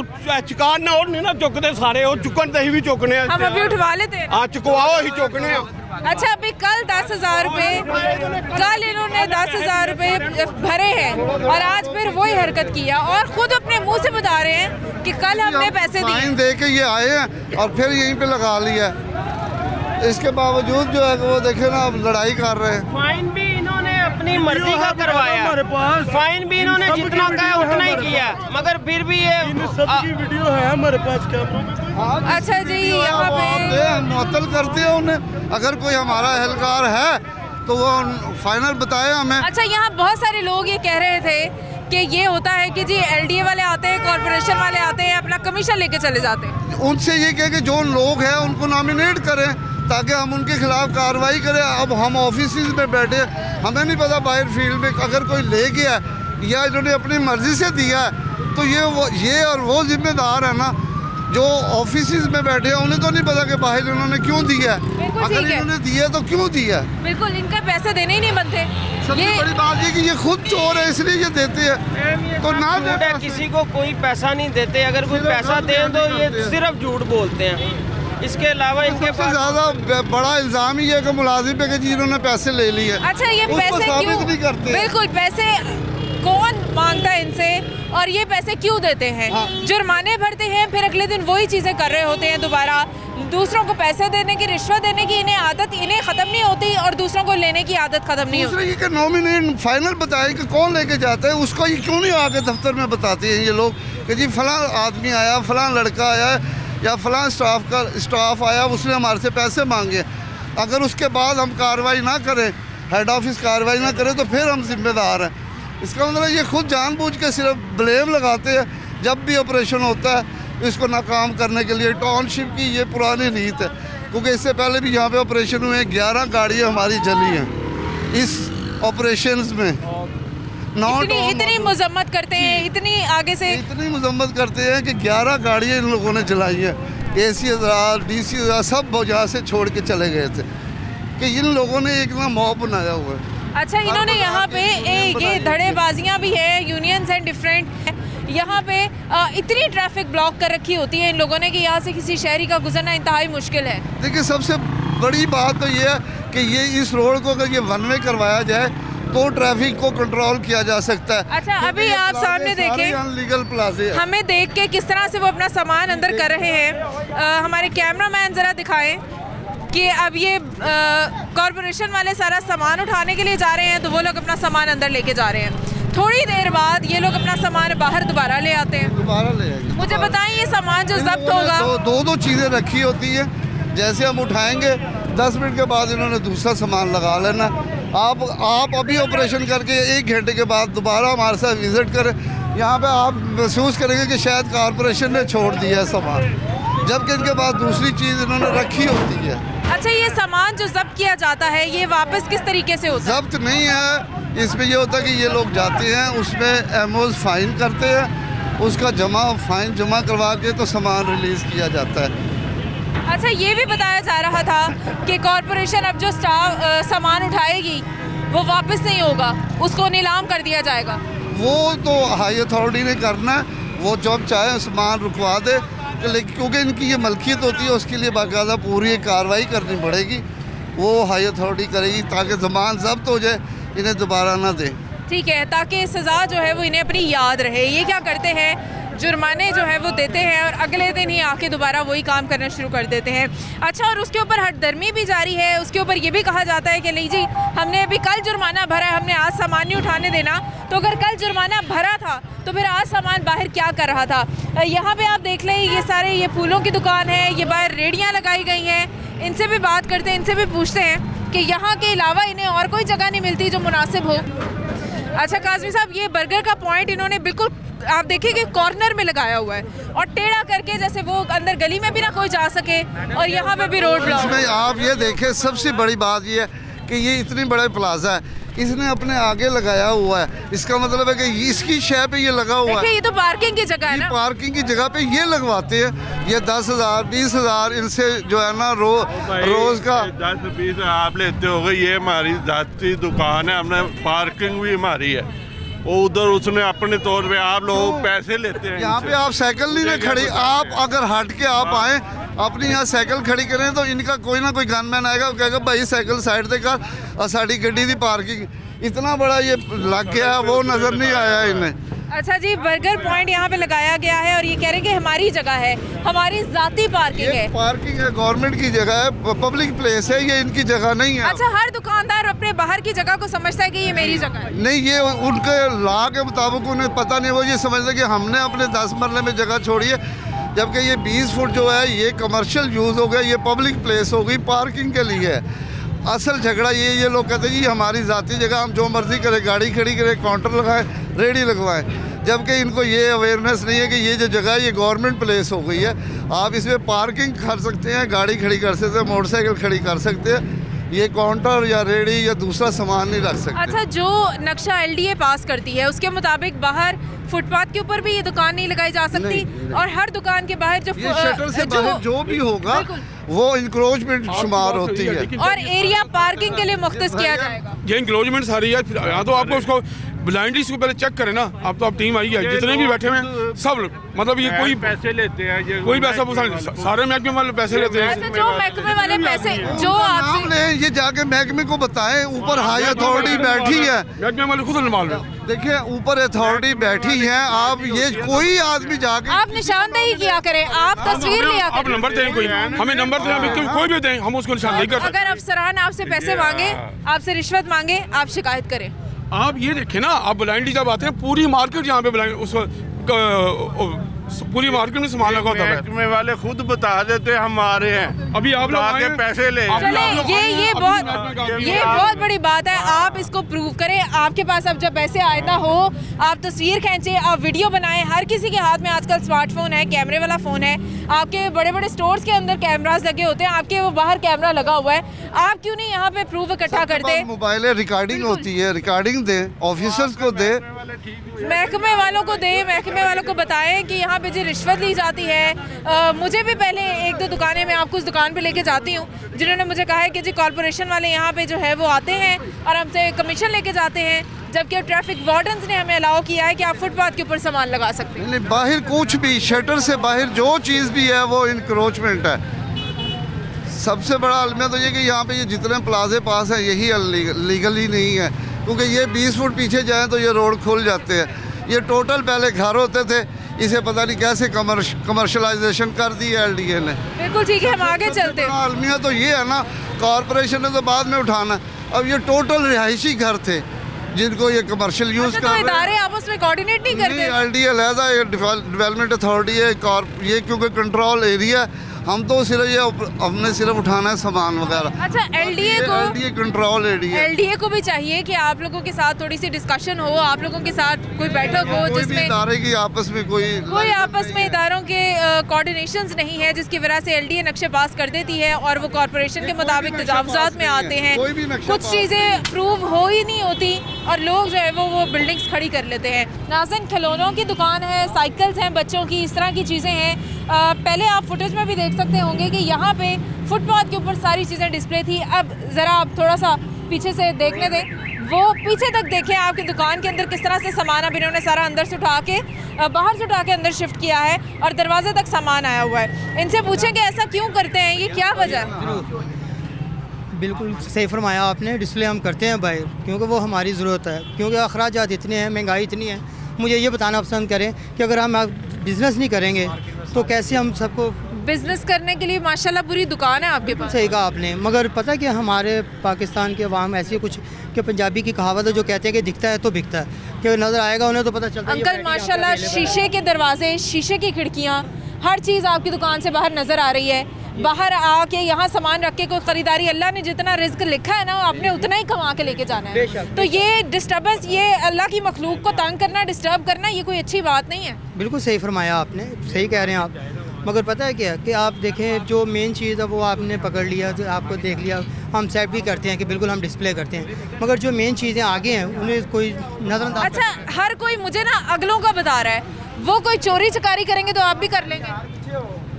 ਚੁਕਾਨ ਨਾ ਉਹ ਨਹੀਂ ਨਾ ਚੁੱਕਦੇ ਸਾਰੇ, ਉਹ ਚੁੱਕਣ ਤੇ ਅਸੀਂ भी चुकने ਆ। हम अभी उठवा लेते हैं। हाँ चुकवाओ, ਅਸੀਂ चुकने ਆ। अच्छा, अभी कल 10,000 रुपए, कल इन्होंने 10,000 रुपए भरे हैं और आज फिर वही हरकत किया और खुद अपने मुंह से बता रहे हैं कि कल हमने पैसे दिए। फाइन दे के ये आए हैं और फिर यहीं पे लगा लिया। इसके बावजूद जो है वो देखे ना, अब लड़ाई कर रहे हैं। फाइन भी इन्होंने अपनी मर्जी का करवाया, फाइन भी इन्होंने जितना कहा उतना ही किया, मगर फिर भी ये सबकी वीडियो है हमारे पास कैमरा में। अच्छा जी, यहाँ पे मुअत्तल करते हैं उन्हें। अगर कोई हमारा एहलकार है तो वो फाइनल बताए हमें। अच्छा, यहाँ बहुत सारे लोग ये कह रहे थे कि ये होता है कि जी एलडीए वाले आते हैं, कॉर्पोरेशन वाले आते हैं, अपना कमीशन लेके चले जाते हैं। उनसे ये कहे कि जो लोग हैं उनको नॉमिनेट करें ताकि हम उनके खिलाफ कार्रवाई करें। अब हम ऑफिस में बैठे, हमें नहीं पता बाहर फील्ड में अगर कोई ले गया या इन्होंने अपनी मर्जी से दिया है तो ये और वो जिम्मेदार है ना जो ऑफिस में बैठे हैं। उन्हें तो नहीं पता कि बाहर इन्होंने क्यों दिया है। अगर इन्होंने दिया तो क्यों दिया? बिल्कुल, इनके पैसे देने ही नहीं बनते। सबसे बड़ी बात ये कि ये खुद चोर है इसलिए ये देते हैं। तो ना दे, किसी को कोई पैसा नहीं देते, अगर कोई पैसा दे तो ये सिर्फ झूठ बोलते हैं। इसके अलावा इनके पास ज़्यादा बड़ा इल्ज़ाम ही है कि मुलाजिम पे कि जिन्होंने पैसे ले लिए। अच्छा, ये पैसे क्यों नहीं करते? बिल्कुल, पैसे कौन मांगता है इनसे और ये पैसे क्यों देते हैं? हाँ। जुर्माने भरते हैं, फिर अगले दिन वही चीज़ें कर रहे होते हैं दोबारा। दूसरों को पैसे देने की, रिश्वत देने की इन्हें आदत इन्हें ख़त्म नहीं होती और दूसरों को लेने की आदत ख़त्म नहीं होती। दूसरे ये नॉमिनेट फाइनल बताए कि कौन लेके जाता है, उसको ये क्यों नहीं आके दफ्तर में बताते हैं ये लोग कि जी फलां आदमी आया, फलां लड़का आया या फलां स्टाफ आया, उसने हमारे से पैसे मांगे। अगर उसके बाद हम कार्रवाई ना करें, हेड ऑफिस कार्रवाई ना करे तो फिर हम जिम्मेदार हैं। इसका मतलब ये खुद जानबूझ के सिर्फ ब्लेम लगाते हैं जब भी ऑपरेशन होता है इसको नाकाम करने के लिए। टाउनशिप की ये पुरानी रीत है, क्योंकि इससे पहले भी यहाँ पे ऑपरेशन हुए, 11 गाड़ियाँ हमारी जली हैं इस ऑपरेशंस में। इतनी मजम्मत करते हैं, इतनी आगे से इतनी मजम्मत करते हैं कि 11 गाड़ियाँ इन लोगों ने जलाई हैं। AC हज़रात, DC हज़रात सब यहाँ से छोड़ के चले गए थे कि इन लोगों ने एक ना मॉब बनाया हुआ है। अच्छा, इन्होंने यहाँ पे ये धड़ेबाजियाँ भी है, यूनियंस एंड डिफरेंट। यहाँ पे इतनी ट्रैफिक ब्लॉक कर रखी होती है इन लोगों ने कि यहाँ से किसी शहरी का गुजरना इंतहाई मुश्किल है। देखिए, सबसे बड़ी बात तो ये है कि ये इस रोड को अगर ये वन वे करवाया जाए तो ट्रैफिक को कंट्रोल किया जा सकता है। अच्छा, अभी आप सामने देखें, अनलीगल प्लाजे हमें देख के किस तरह से वो अपना सामान अंदर कर रहे हैं। हमारे कैमरामैन ज़रा दिखाएं कि अब ये कॉरपोरेशन वाले सारा सामान उठाने के लिए जा रहे हैं तो वो लोग अपना सामान अंदर लेके जा रहे हैं। थोड़ी देर बाद ये लोग अपना सामान बाहर दोबारा ले आते हैं। दोबारा ले आएंगे। मुझे बताएं, ये सामान जो जब्त होगा, दो चीज़ें रखी होती है। जैसे हम उठाएंगे 10 मिनट के बाद इन्होंने दूसरा सामान लगा लेना। आप अभी ऑपरेशन करके 1 घंटे के बाद दोबारा हमारे साथ विज़िट करें, यहाँ पे आप महसूस करेंगे कि शायद कॉरपोरेशन ने छोड़ दिया है सामान, जबकि इनके पास दूसरी चीज़ इन्होंने रखी होती है। अच्छा, ये सामान जो जब्त किया जाता है ये वापस किस तरीके से होता है? जब्त नहीं है, इसमें ये होता है कि ये लोग जाते हैं, उसमें एमओज फाइन करते हैं, उसका फाइन जमा करवा के तो सामान रिलीज़ किया जाता है। अच्छा, ये भी बताया जा रहा था कि कॉरपोरेशन अब जो सामान उठाएगी वो वापस नहीं होगा, उसको नीलाम कर दिया जाएगा। वो तो हाई अथॉरिटी ने करना है, वो जब चाहे सामान रुकवा दे, लेकिन क्योंकि इनकी ये मलकियत होती है उसके लिए बाकायदा पूरी कार्रवाई करनी पड़ेगी। वो हाई अथॉरिटी करेगी ताकि सामान जब्त हो जाए, इन्हें दोबारा ना दे। ठीक है, ताकि सज़ा जो है वो इन्हें अपनी याद रहे। ये क्या करते हैं, जुर्माने जो है वो देते हैं और अगले दिन ही आके दोबारा वही काम करना शुरू कर देते हैं। अच्छा, और उसके ऊपर हटदर्मी भी जारी है। उसके ऊपर ये भी कहा जाता है कि नहीं जी, हमने अभी कल जुर्माना भरा है, हमने आज सामान नहीं उठाने देना। तो अगर कल जुर्माना भरा था तो फिर आज सामान बाहर क्या कर रहा था? यहाँ पे आप देख लें, ये सारे ये फूलों की दुकान है, ये बाहर रेडियाँ लगाई गई हैं, इनसे भी बात करते हैं, इनसे भी पूछते हैं कि यहाँ के अलावा इन्हें और कोई जगह नहीं मिलती जो मुनासिब हो। अच्छा काज़मी साहब, ये बर्गर का पॉइंट इन्होंने बिल्कुल आप देखिए कि कॉर्नर में लगाया हुआ है और टेढ़ा करके, जैसे वो अंदर गली में भी ना कोई जा सके, और यहाँ पे भी रोड ब्लॉक। इसमें आप ये देखें, सबसे बड़ी बात ये है कि ये इतनी बड़ा प्लाजा है, इसने अपने आगे लगाया हुआ है। इसका मतलब है कि इसकी शय पे ये लगा हुआ है। ये तो पार्किंग की जगह है ना, पार्किंग की जगह पे ये लगवाते हैं। ये 10,000 20,000 इनसे जो है ना रोज का 10-20 आप लेते हो गए। ये हमारी जाती दुकान है, हमने पार्किंग भी हमारी है। वो उधर उसने अपने तौर पे आप लोग पैसे लेते हैं। यहाँ पे आप साइकिल नहीं खड़ी, आप अगर हट के आप आए अपनी यहाँ साइकिल खड़ी करें तो इनका कोई ना कोई गनमैन आएगा, कहेगा भाई साइकिल साइड से कर, और साड़ी गड्डी की पार्किंग इतना बड़ा ये लग गया है, वो नज़र नहीं आया इन्हें। अच्छा जी, बर्गर पॉइंट यहाँ पे लगाया गया है और ये कह रहे हैं कि हमारी जगह है, हमारी जाती पार्किंग है। पार्किंग है, गवर्नमेंट की जगह है, पब्लिक प्लेस है, ये इनकी जगह नहीं है। अच्छा, हर दुकानदार अपने बाहर की जगह को समझता है कि ये मेरी जगह है। नहीं, ये उनके लॉ के मुताबिक उन्हें पता नहीं, वो ये समझते कि हमने अपने 10 मरले में जगह छोड़ी है, जबकि ये 20 फुट जो है ये कमर्शियल यूज़ हो गया, ये पब्लिक प्लेस हो गई, पार्किंग के लिए है। असल झगड़ा ये लोग कहते हैं जी हमारी ज़ाती जगह, हम जो मर्ज़ी करें, गाड़ी खड़ी करें, काउंटर लगाएं, रेडी लगवाएं, जबकि इनको ये अवेयरनेस नहीं है कि ये जो जगह है ये गवर्नमेंट प्लेस हो गई है। आप इसमें पार्किंग कर सकते हैं, गाड़ी खड़ी कर सकते हैं, मोटरसाइकिल खड़ी कर सकते हैं, ये काउंटर या रेडी या दूसरा सामान नहीं रख सकते। अच्छा, जो नक्शा LDA पास करती है उसके मुताबिक बाहर फुटपाथ के ऊपर भी ये दुकान नहीं लगाई जा सकती, और हर दुकान के बाहर जो शटर से बाहर जो भी होगा वो इंक्रोचमेंट शुमार होती है, और एरिया पार्किंग के लिए मुख्तस किया जाएगा। ये इंक्रोचमेंट सारी है। या तो आपको उसको ब्लाइंडली इसको पहले चेक करें ना। अब तो आप टीम आई है, जितने भी बैठे हुए हैं सब, मतलब ये कोई पैसे लेते हैं, कोई पैसा सारे महकमे वाले पैसे लेते हैं। जो महकमे वाले पैसे जो आपसे ये जाके महकमे को बताएं, ऊपर हाई अथॉरिटी बैठी है, महकमे वाले खुद मालूम। देखिए ऊपर अथॉरिटी बैठी है, आप ये कोई आदमी जाके आप निशानदेही किया करें, आप तस्वीर लिया करें, आप नंबर दें, कोई हमें नंबर दें, कोई भी दें, हम उसको निशानदेही करते हैं। अगर अफसरान आपसे पैसे मांगे, आपसे रिश्वत मांगे, आप शिकायत करें। आप ये देखें ना, आप ब्लाइंडली जब आते हैं, पूरी मार्केट यहाँ पे ब्लाइंड पूरी मार्केट में सामान लगा होता है। महकमे वाले खुद बता देते हमारे हैं, अभी आप लोग आगे पैसे ले। ये बहुत बड़ी बात है, आप इसको प्रूव करें। आपके पास अब जब पैसे आयता हो, आप तस्वीर खींचे, आप वीडियो बनाएं। हर किसी के हाथ में आजकल स्मार्टफोन है, कैमरे वाला फ़ोन है। आपके बड़े बड़े स्टोर्स के अंदर कैमरास लगे होते हैं, आपके वो बाहर कैमरा लगा हुआ है। आप क्यों नहीं यहाँ पे प्रूफ इकट्ठा करते? मोबाइल रिकॉर्डिंग होती है, रिकॉर्डिंग दे, ऑफिसर्स को दे, महकमे वालों को दे, महकमे वालों को बताएं कि यहाँ पे जी रिश्वत ली जाती है। मुझे भी पहले 1-2 दुकानें मैं आपको उस दुकान पे लेके जाती हूँ, जिन्होंने मुझे कहा है कि जी कॉर्पोरेशन वाले यहाँ पे जो है वो आते हैं और हमसे कमीशन लेके जाते हैं, जबकि ट्रैफिक वार्डन्स ने हमें अलाउ किया है कि आप फुटपाथ के ऊपर सामान लगा सकते हैं। बाहर कुछ भी, शटर से बाहर जो चीज़ भी है वो इंक्रोचमेंट है। सबसे बड़ा अलमिया तो ये कि यहाँ पे ये जितने प्लाजे पास हैं यही लीगली नहीं है, क्योंकि ये 20 फुट पीछे जाएं तो ये रोड खुल जाते हैं। ये टोटल पहले घर होते थे, इसे पता नहीं कैसे कमर्शलाइजेशन कर दी है LDA ने। बिल्कुल ठीक है, हम आगे चलते हैं। अलमिया तो ये है ना, कॉरपोरेशन ने तो बाद में उठाना। अब ये टोटल रिहायशी घर थे जिनको ये कमर्शियल यूज़ कर रहे हैं। इदारे आपस में कोऑर्डिनेट नहीं करते। LDA अलहदा ये डेवलपमेंट अथॉरिटी है, ये क्योंकि कंट्रोल एरिया, हम तो सिर्फ ये हमने सिर्फ उठाना है सामान वगैरह। अच्छा, LDA कंट्रोल एरिया, LDA को भी चाहिए कि आप लोगों के साथ थोड़ी सी डिस्कशन हो, आप लोगों के साथ कोई बैठक हो जिसमें इदारे की आपस में कोई आपस में इदारों के कोऑर्डिनेशंस नहीं है, जिसकी वजह से LDA नक्शे पास कर देती है और वो कॉर्पोरेशन के मुताबिक तजावुज़ात में आते हैं। कुछ चीज़ें प्रूव हो ही नहीं होती और लोग जो है वो बिल्डिंग्स खड़ी कर लेते हैं। नाज़रीन, खिलौनों की दुकान है, साइकिल्स हैं बच्चों की, इस तरह की चीज़ें हैं। पहले आप फुटेज में भी देख सकते होंगे कि यहाँ पे फुटपाथ के ऊपर सारी चीज़ें डिस्प्ले थी। अब ज़रा आप थोड़ा सा पीछे से देखने दें, वो पीछे तक देखें आपकी दुकान के अंदर किस तरह से सामान अब इन्होंने सारा अंदर से उठा के बाहर से उठा के अंदर शिफ्ट किया है और दरवाजे तक सामान आया हुआ है। इनसे पूछें कि ऐसा क्यों करते हैं, ये क्या वजह है? बिल्कुल सही फरमाया आपने, डिस्प्ले हम करते हैं बाहर क्योंकि वो हमारी ज़रूरत है, क्योंकि अखराजात इतने हैं, महंगाई इतनी है। मुझे ये बताना पसंद करें कि अगर हम बिज़नेस नहीं करेंगे तो कैसे हम सबको बिज़नेस करने के लिए माशाल्लाह पूरी दुकान है आपके पास। सही कहा आपने, मगर पता है कि हमारे पाकिस्तान के अवाम ऐसी कुछ कि पंजाबी की कहावत है जो कहते हैं कि दिखता है तो बिकता है, कि नज़र आएगा उन्हें तो पता चलता है। अंकल माशाल्लाह शीशे के दरवाजे, शीशे की खिड़कियाँ, हर चीज़ आपकी दुकान से बाहर नज़र आ रही है। बाहर आके यहाँ सामान रख के कोई ख़रीदारी, अल्लाह ने जितना रिस्क लिखा है ना आपने उतना ही कमा के लेके जाना है। तो ये डिस्टर्बेंस, ये अल्लाह की मखलूक को तंग करना, डिस्टर्ब करना, ये कोई अच्छी बात नहीं है। बिल्कुल सही फरमाया आपने, सही कह रहे हैं आप। मगर पता है क्या कि आप देखें जो मेन चीज़ है वो आपने पकड़ लिया, जो आपको देख लिया। हम सेट भी करते हैं कि बिल्कुल हम डिस्प्ले करते हैं, मगर जो मेन चीज़ें आगे हैं उन्हें कोई नज़रअंदाज। अच्छा, हर कोई मुझे ना अगलों का बता रहा है, वो कोई चोरी चकारी करेंगे तो आप भी कर लेंगे।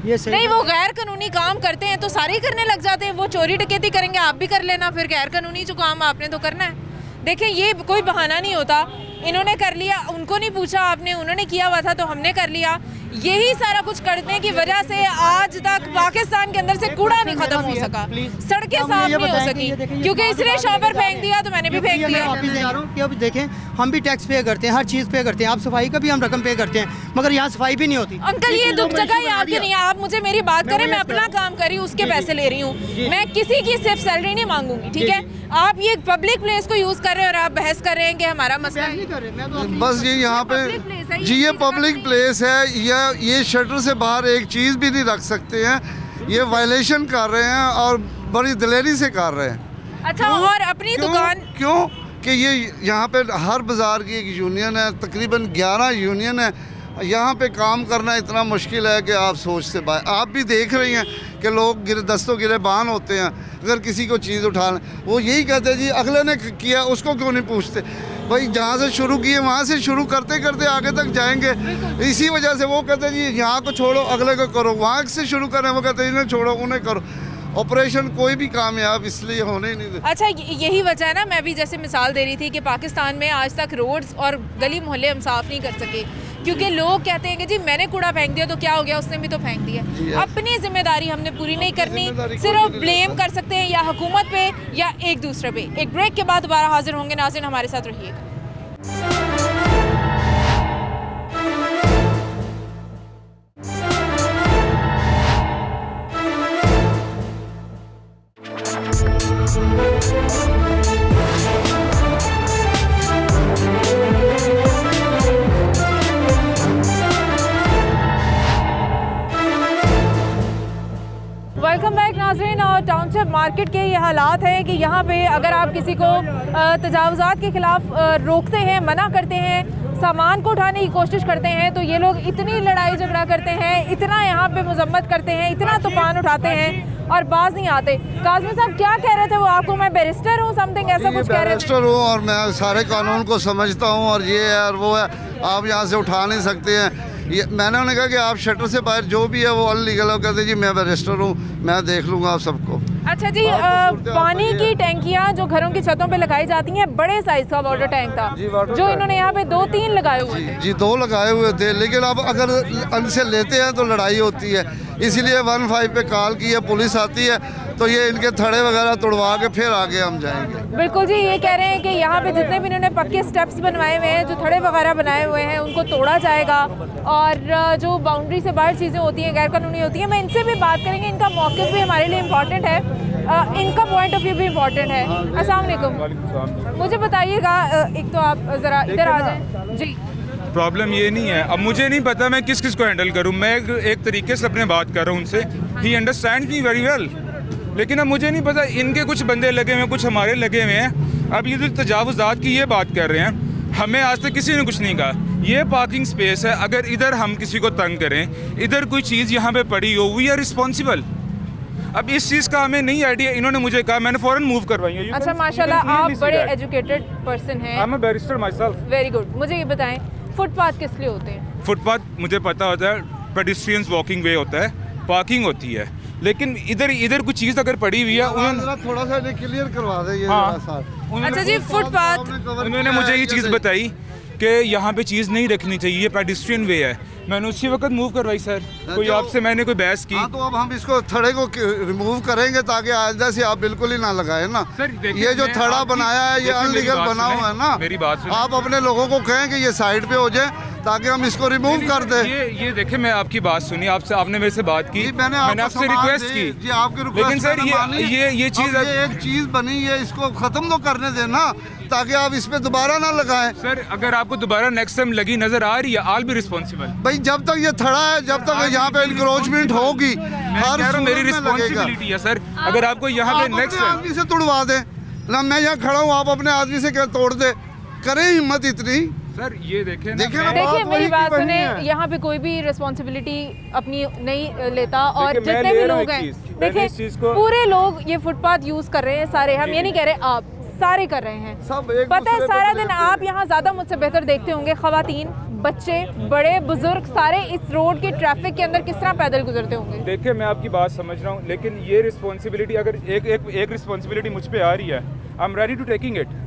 ये नहीं, वो गैर कानूनी काम करते हैं तो सारे ही करने लग जाते हैं। वो चोरी डकैती करेंगे आप भी कर लेना, फिर गैर कानूनी जो काम आपने तो करना है। देखें, ये कोई बहाना नहीं होता। इन्होंने कर लिया, उनको नहीं पूछा आपने, उन्होंने किया हुआ था तो हमने कर लिया। यही सारा कुछ करने की वजह से आज तक पाकिस्तान के अंदर से कूड़ा नहीं खत्म हो सका, सड़कें साफ नहीं हो सकी, क्योंकि इसने शॉपर फेंक दिया तो मैंने भी फेंक दिया। कि अब देखें, हम भी टैक्स पे करते हैं, हर चीज़ पे करते हैं। आप सफाई का भी हम रकम पे करते हैं, मगर यहाँ सफाई भी नहीं होती। अंकल, ये दुख जगह ही आपकी नहीं है। आप मुझे मेरी बात करें, मैं अपना काम कर रही हूँ, उसके पैसे ले रही हूँ, मैं किसी की सिर्फ सैलरी नहीं मांगूंगी, ठीक है? आप ये पब्लिक प्लेस को यूज़ कर रहे हैं और आप बहस कर रहे हैं कि हमारा मसला है। बस ये यहाँ पे जी ये पब्लिक प्लेस है, या ये शटर से बाहर एक चीज़ भी नहीं रख सकते हैं। ये वायलेशन कर रहे हैं और बड़ी दिलेरी से कर रहे हैं। अच्छा, और अपनी दुकान क्यों कि ये यहाँ पे हर बाज़ार की एक यूनियन है, तकरीबन 11 यूनियन है। यहाँ पे काम करना इतना मुश्किल है कि आप सोच से बाहर। आप भी देख रही हैं कि लोग दस्तों गिरेबान होते हैं अगर किसी को चीज़ उठा लें। वो यही कहते हैं जी अगले ने किया, उसको क्यों नहीं पूछते। भाई जहाँ से शुरू किए वहाँ से शुरू करते करते आगे तक जाएंगे। इसी वजह से वो कहते हैं जी यहाँ को छोड़ो अगले को करो, वहाँ से शुरू करें, वो कहते हैं इन्हें छोड़ो उन्हें करो। ऑपरेशन कोई भी कामयाब इसलिए होने ही नहीं देते। अच्छा, यही वजह है ना, मैं भी जैसे मिसाल दे रही थी कि पाकिस्तान में आज तक रोड्स और गली मोहल्ले हम साफ़ नहीं कर सके, क्योंकि लोग कहते हैं कि जी मैंने कूड़ा फेंक दिया तो क्या हो गया, उसने भी तो फेंक दिया। अपनी जिम्मेदारी हमने पूरी नहीं करनी, सिर्फ ब्लेम कर सकते हैं या हुकूमत पे या एक दूसरे पे। एक ब्रेक के बाद दोबारा हाजिर होंगे, नाज़रीन हमारे साथ रहिएगा। वेलकम बैक नाज़रीन। और टाउनशिप मार्केट के ये हालात हैं कि यहाँ पे अगर आप किसी को तजावुज़ात के ख़िलाफ़ रोकते हैं, मना करते हैं, सामान को उठाने की कोशिश करते हैं, तो ये लोग इतनी लड़ाई झगड़ा करते हैं, इतना यहाँ पे मजम्मत करते हैं, इतना तूफ़ान उठाते हैं और बाज नहीं आते। काज़मी साहब क्या कह रहे थे वो आपको? मैं बैरिस्टर हूँ, समथिंग ऐसा कुछ कह रहे थे। बैरिस्टर हूँ और मैं सारे कानून को समझता हूँ और ये है और वो है, आप यहाँ से उठा नहीं सकते हैं। ये मैंने उन्हें कहा कि आप शटर से बाहर जो भी है वो अनलीगल हो। कहते जी मैं बैरिस्टर हूँ, मैं देख लूँगा आप सबको। अच्छा जी, पानी की टैंकियाँ जो घरों की छतों पे लगाई जाती हैं, बड़े साइज का वाटर टैंक था जो इन्होंने यहाँ पे 2-3 लगाए हुए थे। जी 2 लगाए हुए थे, लेकिन अब अगर उनसे लेते हैं तो लड़ाई होती है, इसलिए 15 पे कॉल की है, पुलिस आती है तो ये इनके थड़े वगैरह तोड़वा के फिर आगे हम जाएंगे। बिल्कुल जी, ये कह रहे हैं कि यहाँ पे जितने भी इन्होंने पक्के स्टेप्स बनवाए हुए हैं, जो थड़े वगैरह बनाए हुए हैं, उनको तोड़ा जाएगा और जो बाउंड्री से बाहर चीज़ें होती हैं, गैर कानूनी होती हैं, मैं इनसे भी बात करेंगे। इनका मौक़िफ़ भी हमारे लिए इम्पॉर्टेंट है, इनका पॉइंट ऑफ व्यू भी इम्पॉर्टेंट है। अस्सलाम वालेकुम। मुझे बताइएगा, एक तो आप ज़रा इधर आ जाएँ जी। प्रॉब्लम ये नहीं है, अब मुझे नहीं पता मैं किस किस को हैंडल करूं। मैं एक तरीके से अपने बात कर रहा हूं उनसे, ही अंडरस्टैंड मी वेरी वेल, लेकिन अब मुझे नहीं पता इनके कुछ बंदे लगे हुए हैं, कुछ हमारे लगे हुए हैं। अब ये जो तजावुज़ात की ये बात कर रहे हैं, हमें आज तक किसी ने कुछ नहीं कहा। ये पार्किंग स्पेस है, अगर इधर हम किसी को तंग करें, इधर कोई चीज़ यहाँ पे पड़ी हो, वी आर रिस्पॉन्सिबल। अब इस चीज़ का हमें नहीं आइडिया, इन्होंने मुझे कहा, मैंने फ़ौरन मूव करवाई है। अच्छा माशाल्लाह, आप बड़े एजुकेटेड पर्सन हैं। I am a barrister my self. Very good. मुझे ये बताएं, फुटपाथ किस लिए होते हैं? फुटपाथ मुझे पता होता है, पेडिस्ट्रियंस वॉकिंग वे होता है, पार्किंग होती है, लेकिन इधर कुछ चीज़ अगर पड़ी हुई है, उन्होंने थोड़ा सा क्लियर करवा दे। अच्छा जी, फुटपाथ उन्होंने मुझे ये चीज़ बताई कि यहाँ पे चीज़ नहीं रखनी चाहिए, ये पेडिस्ट्रियन वे है। मैंने उसी वक्त मूव करवाई सर। कोई आपसे मैंने कोई बहस की? तो अब हम इसको थड़े को रिमूव करेंगे ताकि आइंदा से आप बिल्कुल ही ना लगाए ना। ये जो थड़ा बनाया है ये अनलीगल बना हुआ है ना। मेरी बात सुनिए, आप अपने लोगों को कहें कि ये साइड पे हो जाए ताकि हम इसको रिमूव कर दें। ये देखिए, मैं आपकी बात सुनी, आपसे आपने मेरे से बात की, मैंने आपसे रिक्वेस्ट की जी, आपकी रिक्वेस्ट, लेकिन सर ये चीज़ एक चीज़ बनी है, इसको ख़त्म तो करने देना ताकि आप इस पे दोबारा ना लगाएं। सर अगर आपको दोबारा नेक्स्ट टाइम लगी नजर आ रही है, आई विल बी रिस्पॉन्सिबल। भाई जब तक ये थड़ा है, जब तक यहाँ पे इंक्रोचमेंट होगी, हर मेरी रिस्पॉन्सिबिलिटी है सर। अगर आपको यहाँ पे नेक्स्ट आदमी से तोड़वा दें ना, मैं यहाँ खड़ा हूँ, आप अपने आदमी से क्या तोड़ दे, करें हिम्मत इतनी। सर ये देखिए देखिए मेरी बात सुने, यहाँ पे कोई भी रिस्पॉन्सिबिलिटी अपनी नहीं लेता, और जितने भी लोग हैं, देखिए पूरे लोग ये फुटपाथ यूज कर रहे हैं सारे, हम ये नहीं कह रहे आप, सारे कर रहे हैं। पता है सारा दिन आप यहाँ ज्यादा मुझसे बेहतर देखते होंगे, खवातीन, बच्चे, बड़े बुजुर्ग सारे इस रोड के ट्रैफिक के अंदर किस तरह पैदल गुजरते होंगे। देखिए मैं आपकी बात समझ रहा हूँ, लेकिन ये रिस्पॉन्सिबिलिटी अगर एक रिस्पॉन्सिबिलिटी मुझ पे आ रही है, I am ready to taking it.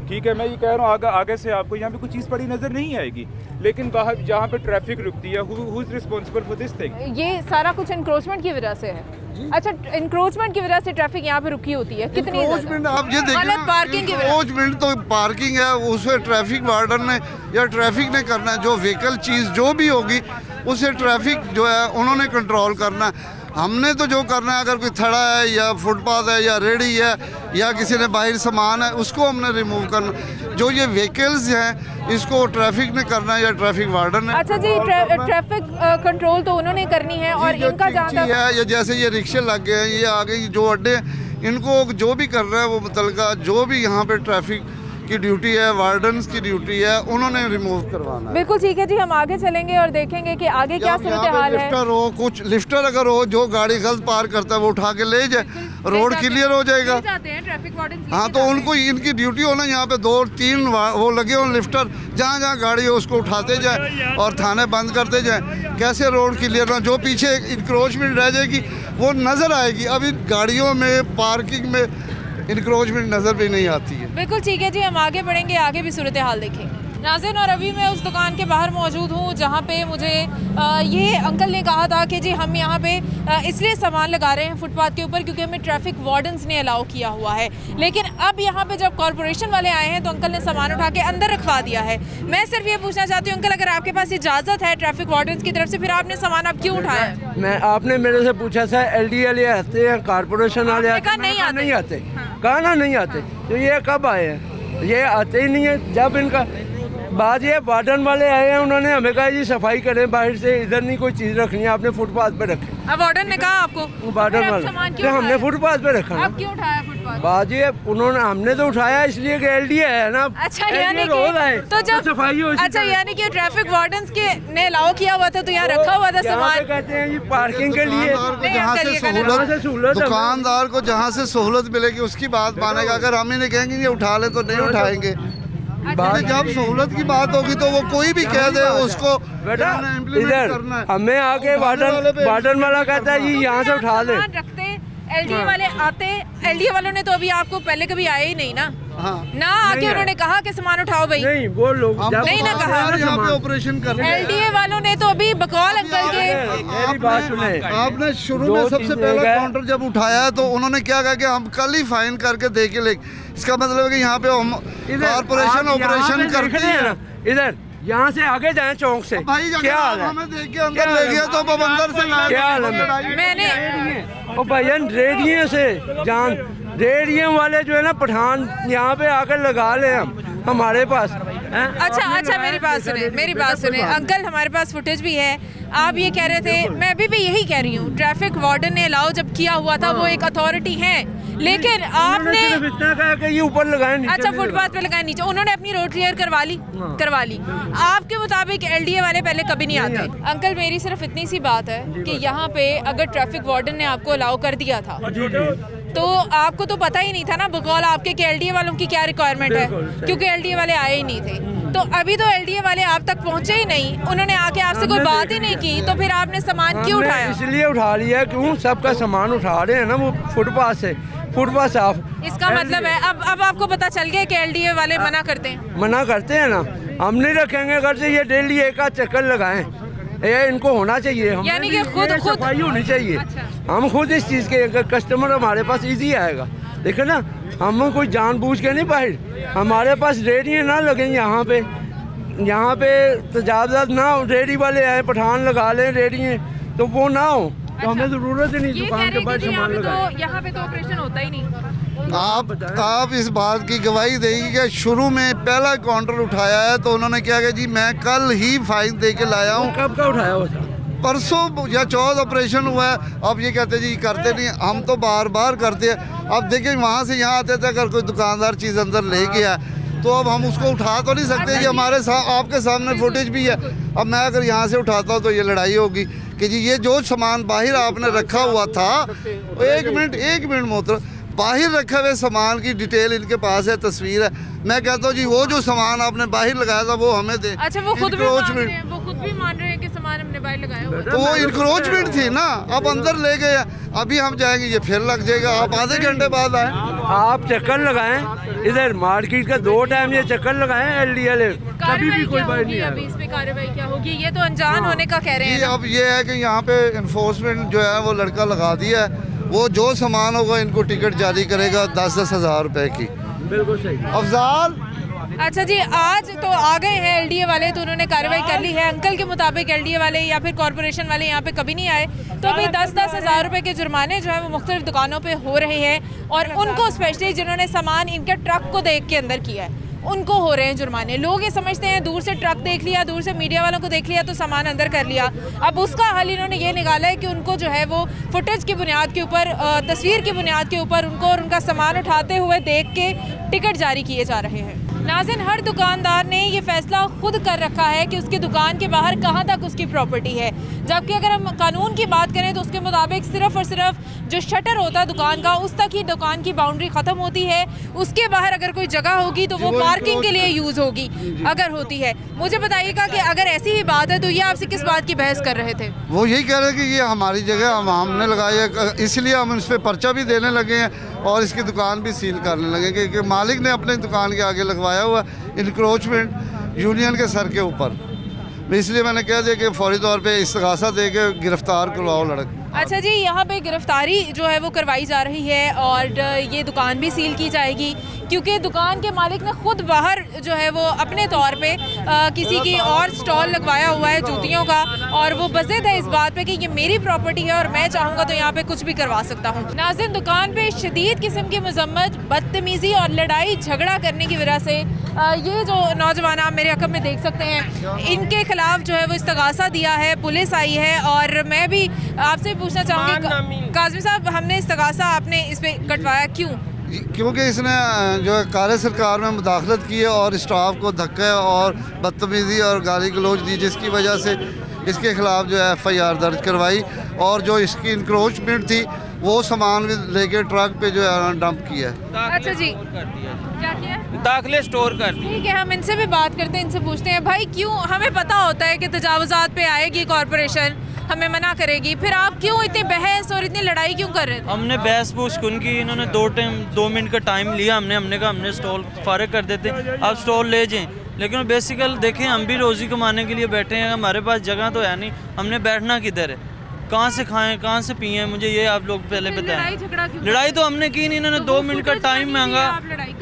ठीक है, मैं ये कह रहा हूँ आगे से आपको यहाँ पे कुछ चीज़ पड़ी नजर नहीं आएगी, लेकिन बाहर जहाँ पे ट्रैफिक रुकती है, who is responsible for this thing? ये सारा कुछ इंक्रोचमेंट की वजह से है। अच्छा, इंक्रोचमेंट की वजह से ट्रैफिक यहाँ पे रुकी होती है, कितनी आप ये देखिए, पार्किंग की इंक्रोचमेंट तो पार्किंग है, उसे ट्रैफिक वार्डन ने या ट्रैफिक ने करना है। जो व्हीकल चीज़ जो भी होगी उसे ट्रैफिक जो है उन्होंने कंट्रोल करना है। हमने तो जो करना है, अगर कोई थड़ा है या फुटपाथ है या रेडी है या किसी ने बाहर सामान है, उसको हमने रिमूव करना। जो ये व्हीकल्स हैं इसको ट्रैफिक ने करना है या ट्रैफिक वार्डन ने। अच्छा जी, ट्रैफिक कंट्रोल तो उन्होंने करनी है, और इनका जहाँ तक है ये जैसे ये रिक्शे लग गए हैं, ये आगे जो अड्डे, इनको जो भी कर रहा है वो मुतलका जो भी यहाँ पे ट्रैफिक की ड्यूटी है, वार्डन्स की ड्यूटी है, उन्होंने रिमूव करवाना है। बिल्कुल ठीक है जी, हम आगे चलेंगे और देखेंगे कि आगे क्या सूरत हाल है। लिफ्टर हो, कुछ लिफ्टर अगर हो, जो गाड़ी गलत पार करता है वो उठा के ले जाए, रोड क्लियर हो जाएगा। हाँ, तो उनको इनकी ड्यूटी हो ना, यहाँ पे 2-3 वो लगे हो लिफ्टर, जहाँ जहाँ गाड़ी हो उसको उठाते जाए और थाने बंद करते जाए। कैसे रोड क्लियर ना, जो पीछे इंक्रोचमेंट रह जाएगी वो नजर आएगी। अभी गाड़ियों में पार्किंग में इंक्रोचमेंट नजर भी नहीं आती है। बिल्कुल ठीक है जी, हम आगे बढ़ेंगे, आगे भी सूरत हाल देखेंगे। नाज़रीन, और अभी मैं उस दुकान के बाहर मौजूद हूँ जहाँ पे मुझे ये अंकल ने कहा था कि जी हम यहाँ पे इसलिए सामान लगा रहे हैं फुटपाथ के ऊपर क्योंकि हमें ट्रैफिक वार्डन्स ने अलाउ किया हुआ है। लेकिन अब यहाँ पे जब कॉरपोरेशन वाले आए हैं तो अंकल ने सामान उठा के अंदर रखवा दिया है। मैं सिर्फ ये पूछना चाहती हूँ अंकल, अगर आपके पास इजाज़त है ट्रैफिक वार्डन्स की तरफ से, फिर आपने सामान अब क्यों उठाया? मैं आपने मेरे से पूछा था LD वाले आते हैं, कॉरपोरेशन वाले नहीं आते। कहा ना नहीं आते, तो ये कब आए हैं? ये आते ही नहीं है। जब इनका बात ये वार्डन वाले आए हैं, उन्होंने हमें कहा जी सफाई करें बाहर से, इधर नहीं कोई चीज़ रखनी है, आपने फुटपाथ पे रखे। अब वार्डन ने कहा आपको? वार्डन वाले हमने फुटपाथ पे रखा। आप क्यों उठाया फुटपाथ? बात ये उन्होंने, हमने तो उठाया इसलिए कि LD है ना। अच्छा, यानी कि तो जब सफाई हो, अच्छा यानी कि ट्रैफिक वार्डन के ने अलाउ किया हुआ था तो यहाँ रखा हुआ था सामान। कहते हैं ये पार्किंग के लिए, दुकानदार को जहाँ से सहूलत मिलेगी उसकी बात मानेगा। अगर हम ही नहीं कहेंगे ये उठा ले तो नहीं उठाएंगे। जब सहूलत की बात होगी तो वो कोई भी कह दे उसको बेटा इधर हमें आके वार्डन वाला कहता है जी यहाँ से उठा ले। LDA वाले आते, LDA वालों ने तो अभी आपको पहले कभी आए ही नहीं ना। ना आके उन्होंने कहा कि सामान उठाओ भाई, नहीं वो लोग नहीं ना कहा। यहाँ पे ऑपरेशन कर रहे हैं LDA वालों ने तो अभी बकौल अंकल के। मेरी बात सुने, आपने शुरू में सबसे पहला काउंटर जब उठाया तो उन्होंने क्या कहा कि हम कल ही फाइन करके दे के ले। इसका मतलब है कि यहाँ पे कॉर्पोरेशन ऑपरेशन करती है ना। इधर यहाँ से आगे जाए चौक से, क्या हाल है? हमें देख के अंदर ले गया तो अंदर से क्या हाल है? मैंने ओ भैया रेडियो से जान, रेडियो वाले जो है ना पठान यहाँ पे आकर लगा ले हमारे पास। अच्छा मेरी बात सुने अंकल, हमारे पास फुटेज भी है। आप ये कह रहे थे, मैं अभी भी यही कह रही हूँ, ट्रैफिक वार्डन ने अलाउ जब किया हुआ था वो एक अथॉरिटी है, लेकिन आपने इतना कहा कि ये ऊपर लगाए, अच्छा फुटपाथ पे लगाए नीचे, उन्होंने अपनी रोड क्लियर करवा ली। आपके मुताबिक LDA वाले पहले कभी नहीं आते। अंकल मेरी सिर्फ इतनी सी बात है कि यहाँ पे अगर ट्रैफिक वार्डन ने आपको अलाउ कर दिया था तो आपको तो पता ही नहीं था ना बकौल आपके कि LDA वालों की क्या रिक्वायरमेंट है, क्योंकि LDA वाले आए ही नहीं थे। तो अभी तो LDA वाले आप तक पहुँचे ही नहीं, उन्होंने आके आपसे कोई बात ही नहीं की, तो फिर आपने सामान क्यों उठाया? इसलिए उठा लिया क्यों, सबका सामान उठा रहे हैं ना वो फुटपाथ से, फुटपाथ साफ। इसका मतलब है अब आपको पता चल गया कि LDA वाले मना करते हैं ना। हम नहीं रखेंगे अगर से ये डेली एक आध चक्कर लगाएं, ये इनको होना चाहिए। यानी कि खुद सफाई होनी चाहिए। हम खुद इस चीज़ के कस्टमर हमारे पास इजी आएगा। देखो ना, हम कोई जानबूझ के नहीं बाहर, हमारे पास रेडियो ना लगे यहाँ पे, यहाँ पे तजावजात ना हो, रेडी वाले आए पठान लगा लें रेडी तो वो ना हो, तो हमें ज़रूरत ही नहीं दुकान के बाहर सामान लगाए। यहाँ पे तो ऑपरेशन होता ही नहीं। आप इस बात की गवाही देंगे कि शुरू में पहला काउंटर उठाया है तो उन्होंने क्या किया जी मैं कल ही फाइन दे के लाया हूँ। कब का उठाया हुआ था? परसों या 14 ऑपरेशन हुआ है। अब ये कहते जी करते नहीं, हम तो बार बार करते हैं। अब देखिए वहाँ से यहाँ आते थे, अगर कोई दुकानदार चीज़ अंदर ले गया तो अब हम उसको उठा तो नहीं सकते जी, हमारे आपके सामने फुटेज भी है। अब मैं अगर यहाँ से उठाता हूँ तो ये लड़ाई होगी कि जी ये जो सामान बाहर आपने रखा हुआ था, एक मिनट मोहतरम, बाहर रखे हुए सामान की डिटेल इनके पास है, तस्वीर है। मैं कहता हूँ जी वो जो सामान आपने बाहर लगाया था वो हमें दे। अच्छा, वो खुद भी मान रहे हैं कि सामान हमने बाहर लगाया हुआ तो वो इंक्रोचमेंट थी ना, अब अंदर ले गए। अभी हम जाएंगे ये फिर लग जाएगा, आप आधे घंटे बाद आए। आप चक्कर लगाएं इधर मार्केट का 2 टाइम ये चक्कर लगाएं LDL, कभी भी कोई बात नहीं। अभी इस पे कार्रवाई क्या होगी? ये तो अनजान होने का कह रहे हैं। अब ये है कि यहाँ पे इन्फोर्समेंट जो है वो लड़का लगा दिया है, वो जो सामान होगा इनको टिकट जारी करेगा 10-10 हज़ार रुपए की। बिल्कुल सही। अफजाल, अच्छा जी, आज तो आ गए हैं LDA वाले, तो उन्होंने कार्रवाई कर ली है। अंकल के मुताबिक LDA वाले या फिर कॉरपोरेशन वाले यहाँ पे कभी नहीं आए, तो अभी 10-10 हज़ार रुपए के जुर्माने जो है वो मुख्तलिफ दुकानों पे हो रहे हैं, और उनको स्पेशली जिन्होंने सामान इनके ट्रक को देख के अंदर किया है उनको हो रहे हैं जुर्माने। लोग ये समझते हैं दूर से ट्रक देख लिया, दूर से मीडिया वालों को देख लिया तो सामान अंदर कर लिया। अब उसका हल इन्होंने ये निकाला है कि उनको जो है वो फुटेज की बुनियाद के ऊपर, तस्वीर की बुनियाद के ऊपर उनको और उनका सामान उठाते हुए देख के टिकट जारी किए जा रहे हैं। नाज़रीन, हर दुकानदार ने ये फैसला खुद कर रखा है कि उसकी दुकान के बाहर कहाँ तक उसकी प्रॉपर्टी है, जबकि अगर हम कानून की बात करें तो उसके मुताबिक सिर्फ़ और सिर्फ जो शटर होता है दुकान का उस तक ही दुकान की बाउंड्री ख़त्म होती है। उसके बाहर अगर कोई जगह होगी तो वो पार्किंग के लिए यूज़ होगी अगर होती है। मुझे बताइएगा कि अगर ऐसी ही बात है तो ये आपसे किस बात की बहस कर रहे थे? वो यही कह रहे हैं कि ये हमारी जगह हमने लगाई है, इसलिए हम इस पर पर्चा भी देने लगे हैं और इसकी दुकान भी सील करने लगे क्योंकि मालिक ने अपनी दुकान के आगे लगवाया हुआ इंक्रोचमेंट यूनियन के सर के ऊपर। इसलिए मैंने कह दिया कि फौरी तौर पे इस्तगासा दे के गिरफ्तार करवाओ लड़के। अच्छा जी, यहाँ पे गिरफ्तारी जो है वो करवाई जा रही है और ये दुकान भी सील की जाएगी क्योंकि दुकान के मालिक ने खुद बाहर जो है वो अपने तौर पे किसी की और स्टॉल लगवाया हुआ है जूतियों का, और वो बज़िद है इस बात पे कि ये मेरी प्रॉपर्टी है और मैं चाहूँगा तो यहाँ पे कुछ भी करवा सकता हूँ। नाज़रीन, दुकान पे शदीद किस्म की मजम्मत, बदतमीज़ी और लड़ाई झगड़ा करने की वजह से ये जो नौजवान आप मेरे अकब में देख सकते हैं, इनके खिलाफ जो है वो इस्तगासा दिया है, पुलिस आई है। और मैं भी आपसे पूछना चाहूँगी काज़मी साहब, हमने इस्तगासा आपने इस पर कटवाया क्यों? क्योंकि इसने जो है कार्य सरकार में मुदाखलत की है और स्टाफ को धक्का और बदतमीज़ी और गाली गलौज दी, जिसकी वजह से इसके खिलाफ जो है FIR दर्ज करवाई और जो इसकी इंक्रोचमेंट थी वो सामान भी लेके ट्रक पे जो है डंप किया है। अच्छा जी, क्या किया? दाखिले स्टोर कर दिए। ठीक है, हम इनसे भी बात करते हैं, इनसे पूछते हैं भाई क्यों, हमें पता होता है कि तजावुज़ात पे आएगी कॉरपोरेशन, हमें मना करेगी, फिर आप क्यों इतनी बहस और इतनी लड़ाई क्यों कर रहे थे? हमने बहस पूछ की, इन्होंने 2 मिनट का टाइम लिया, हमने कहा हमने स्टॉल फारिग कर देते, आप स्टॉल ले जाएं। लेकिन बेसिकल देखें, हम भी रोज़ी कमाने के लिए बैठे हैं, हमारे पास जगह तो है नहीं, हमने बैठना किधर है, कहाँ से खाएं, कहाँ से पिएं, मुझे ये आप लोग पहले बताएं। लड़ाई तो हमने की नहीं, इन्होंने 2 मिनट का टाइम मांगा।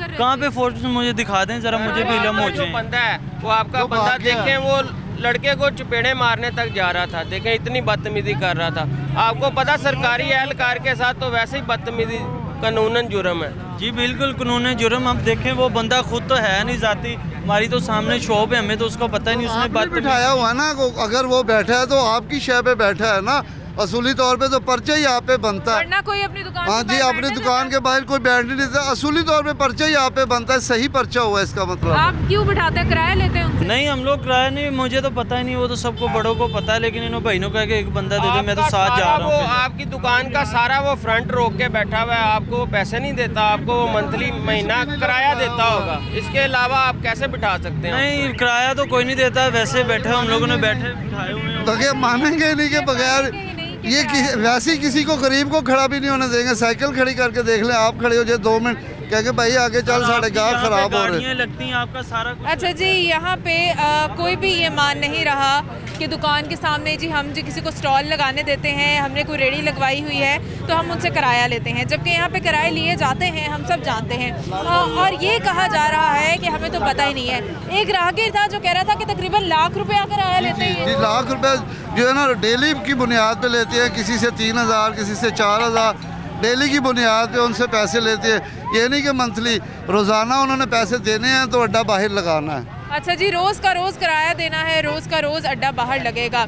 कहाँ पे फोटो मुझे दिखा दें ज़रा, मुझे भी इल्म हो जाए। बंदा है वो आपका बंदा, देखें वो लड़के को चपेड़े मारने तक जा रहा था, देखें इतनी बदतमीजी कर रहा था। आपको पता सरकारी एहलकार के साथ तो वैसे ही बदतमीजी कानूनन जुर्म है। जी बिल्कुल कानूनी जुर्म। अब देखें वो बंदा खुद तो है नहीं जाती, हमारी तो सामने शॉप है, हमें तो उसका पता ही नहीं, उसने बात बिठाया हुआ ना, अगर वो बैठा है तो आपकी शय पे बैठा है ना, असूली तौर पे तो पर्चा ही आप पे बनता है। वरना कोई अपनी दुकान, हाँ जी, अपनी दुकान के बाहर कोई बैठ नहीं देता, असूली तौर पे पर्चा ही आप पे बनता है, सही पर्चा हुआ इसका मतलब। आप क्यों बिठाते हैं, किराया लेते हैं? नहीं, हम लोग किराया नहीं, मुझे तो पता ही नहीं, वो तो सबको बड़ों को पता है, लेकिन इन्होंने भाई ने कहा कि एक बंदा दे दे, मैं तो साथ जा रहा हूँ। आपकी दुकान का सारा वो फ्रंट रोक के बैठा हुआ है, आपको पैसे नहीं देता, आपको वो मंथली महीना किराया देता होगा, इसके अलावा आप कैसे बिठा सकते हैं? नहीं, किराया तो कोई नहीं देता, वैसे बैठे हम लोगों ने बैठे बिठाए हुए हैं। मानेंगे नहीं कि बगैर ये वैसे ही किसी को गरीब को खड़ा भी नहीं होने देंगे। साइकिल खड़ी करके देख लें, आप खड़े हो जाए 2 मिनट, कहेंगे भाई आगे चल, साढ़े गाँव खराब हो रहे हैं। लगती हैं आपका सारा कुछ। अच्छा जी, यहाँ पे कोई भी ये मान नहीं रहा कि दुकान के सामने जी हम जो किसी को स्टॉल लगाने देते हैं, हमने कोई रेडी लगवाई हुई है तो हम उनसे किराया लेते हैं, जबकि यहाँ पे किराए लिए जाते हैं, हम सब जानते हैं। और ये कहा जा रहा है कि हमें तो पता ही नहीं है। एक राहगीर था जो कह रहा था कि तकरीबन लाख रुपया किराया लेते हैं। जी, लाख रुपया जो है ना डेली की बुनियाद पे लेते हैं, किसी से 3,000, किसी से 4,000 डेली की बुनियाद पे उनसे पैसे लेते हैं। ये नहीं कि मंथली, रोज़ाना उन्होंने पैसे देने हैं तो अड्डा बाहर लगाना है। अच्छा जी, रोज़ का रोज़ किराया देना है, रोज़ का रोज़ अड्डा बाहर लगेगा।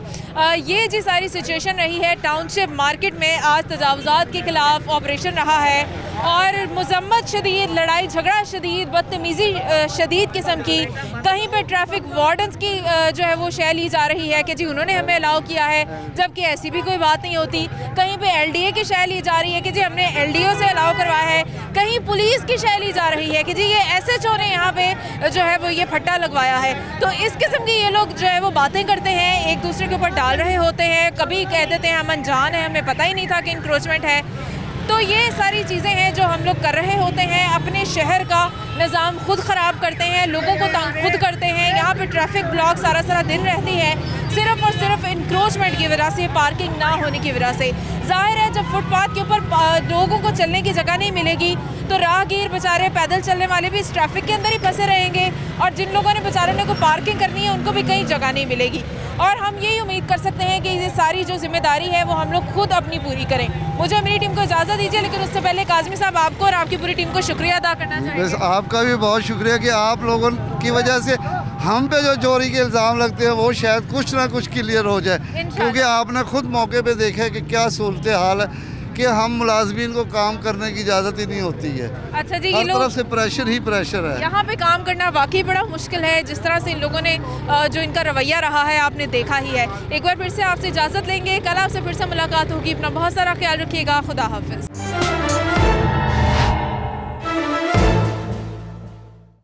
ये जी सारी सिचुएशन रही है टाउनशिप मार्केट में। आज तजावुज़ात के ख़िलाफ़ ऑपरेशन रहा है और मज़म्मत शदीद, लड़ाई झगड़ा शदीद, बदतमीज़ी शदीद किस्म की। कहीं पे ट्रैफिक वार्डन्स की जो है वो शय ली जा रही है कि जी उन्होंने हमें अलाउ किया है, जबकि ऐसी भी कोई बात नहीं होती। कहीं पे LDA की शय ली जा रही है कि जी हमने LDO से अलाउ करवाया है। कहीं पुलिस की शय ली जा रही है कि जी ये SHO ने यहाँ पे जो है वो ये फट्टा लगवाया है। तो इस किस्म की ये लोग जो है वो बातें करते हैं, एक दूसरे के ऊपर डाल रहे होते हैं। कभी कह देते हैं हम अनजान हैं, हमें पता ही नहीं था कि इंक्रोचमेंट है। तो ये सारी चीज़ें हैं जो हम लोग कर रहे होते हैं। अपने शहर का निज़ाम खुद ख़राब करते हैं, लोगों को तंग खुद करते हैं। यहाँ पे ट्रैफिक ब्लॉक सारा दिन रहती है, सिर्फ़ और सिर्फ इंक्रोचमेंट की वजह से, पार्किंग ना होने की वजह से। ज़ाहिर है जब फुटपाथ के ऊपर लोगों को चलने की जगह नहीं मिलेगी तो राहगीर बेचारे, पैदल चलने वाले भी इस ट्रैफिक के अंदर ही फंसे रहेंगे, और जिन लोगों ने बेचारे ने को पार्किंग करनी है उनको भी कहीं जगह नहीं मिलेगी। और हम यही उम्मीद कर सकते हैं कि ये सारी जो जिम्मेदारी है वो हम लोग खुद अपनी पूरी करें। मुझे मेरी टीम को इजाज़त दीजिए, लेकिन उससे पहले काज़मी साहब आपको और आपकी पूरी टीम को शुक्रिया अदा करना चाहिए। बस आपका भी बहुत शुक्रिया कि आप लोगों की वजह से हम पे जो चोरी के इल्ज़ाम लगते हैं वो शायद कुछ ना कुछ क्लियर हो जाए, क्योंकि आपने खुद मौके पे देखा है कि क्या सूरत हाल है कि हम मुलाजमीन को काम करने की इजाज़त ही नहीं होती है। अच्छा जी, हर तरफ से प्रेशर ही प्रेशर है। यहाँ पे काम करना वाकई बड़ा मुश्किल है। जिस तरह से इन लोगों ने जो इनका रवैया रहा है आपने देखा ही है। एक बार फिर से आपसे इजाज़त लेंगे, कल आपसे फिर से मुलाकात होगी। अपना बहुत सारा ख्याल रखिएगा। खुदा हाफिज़।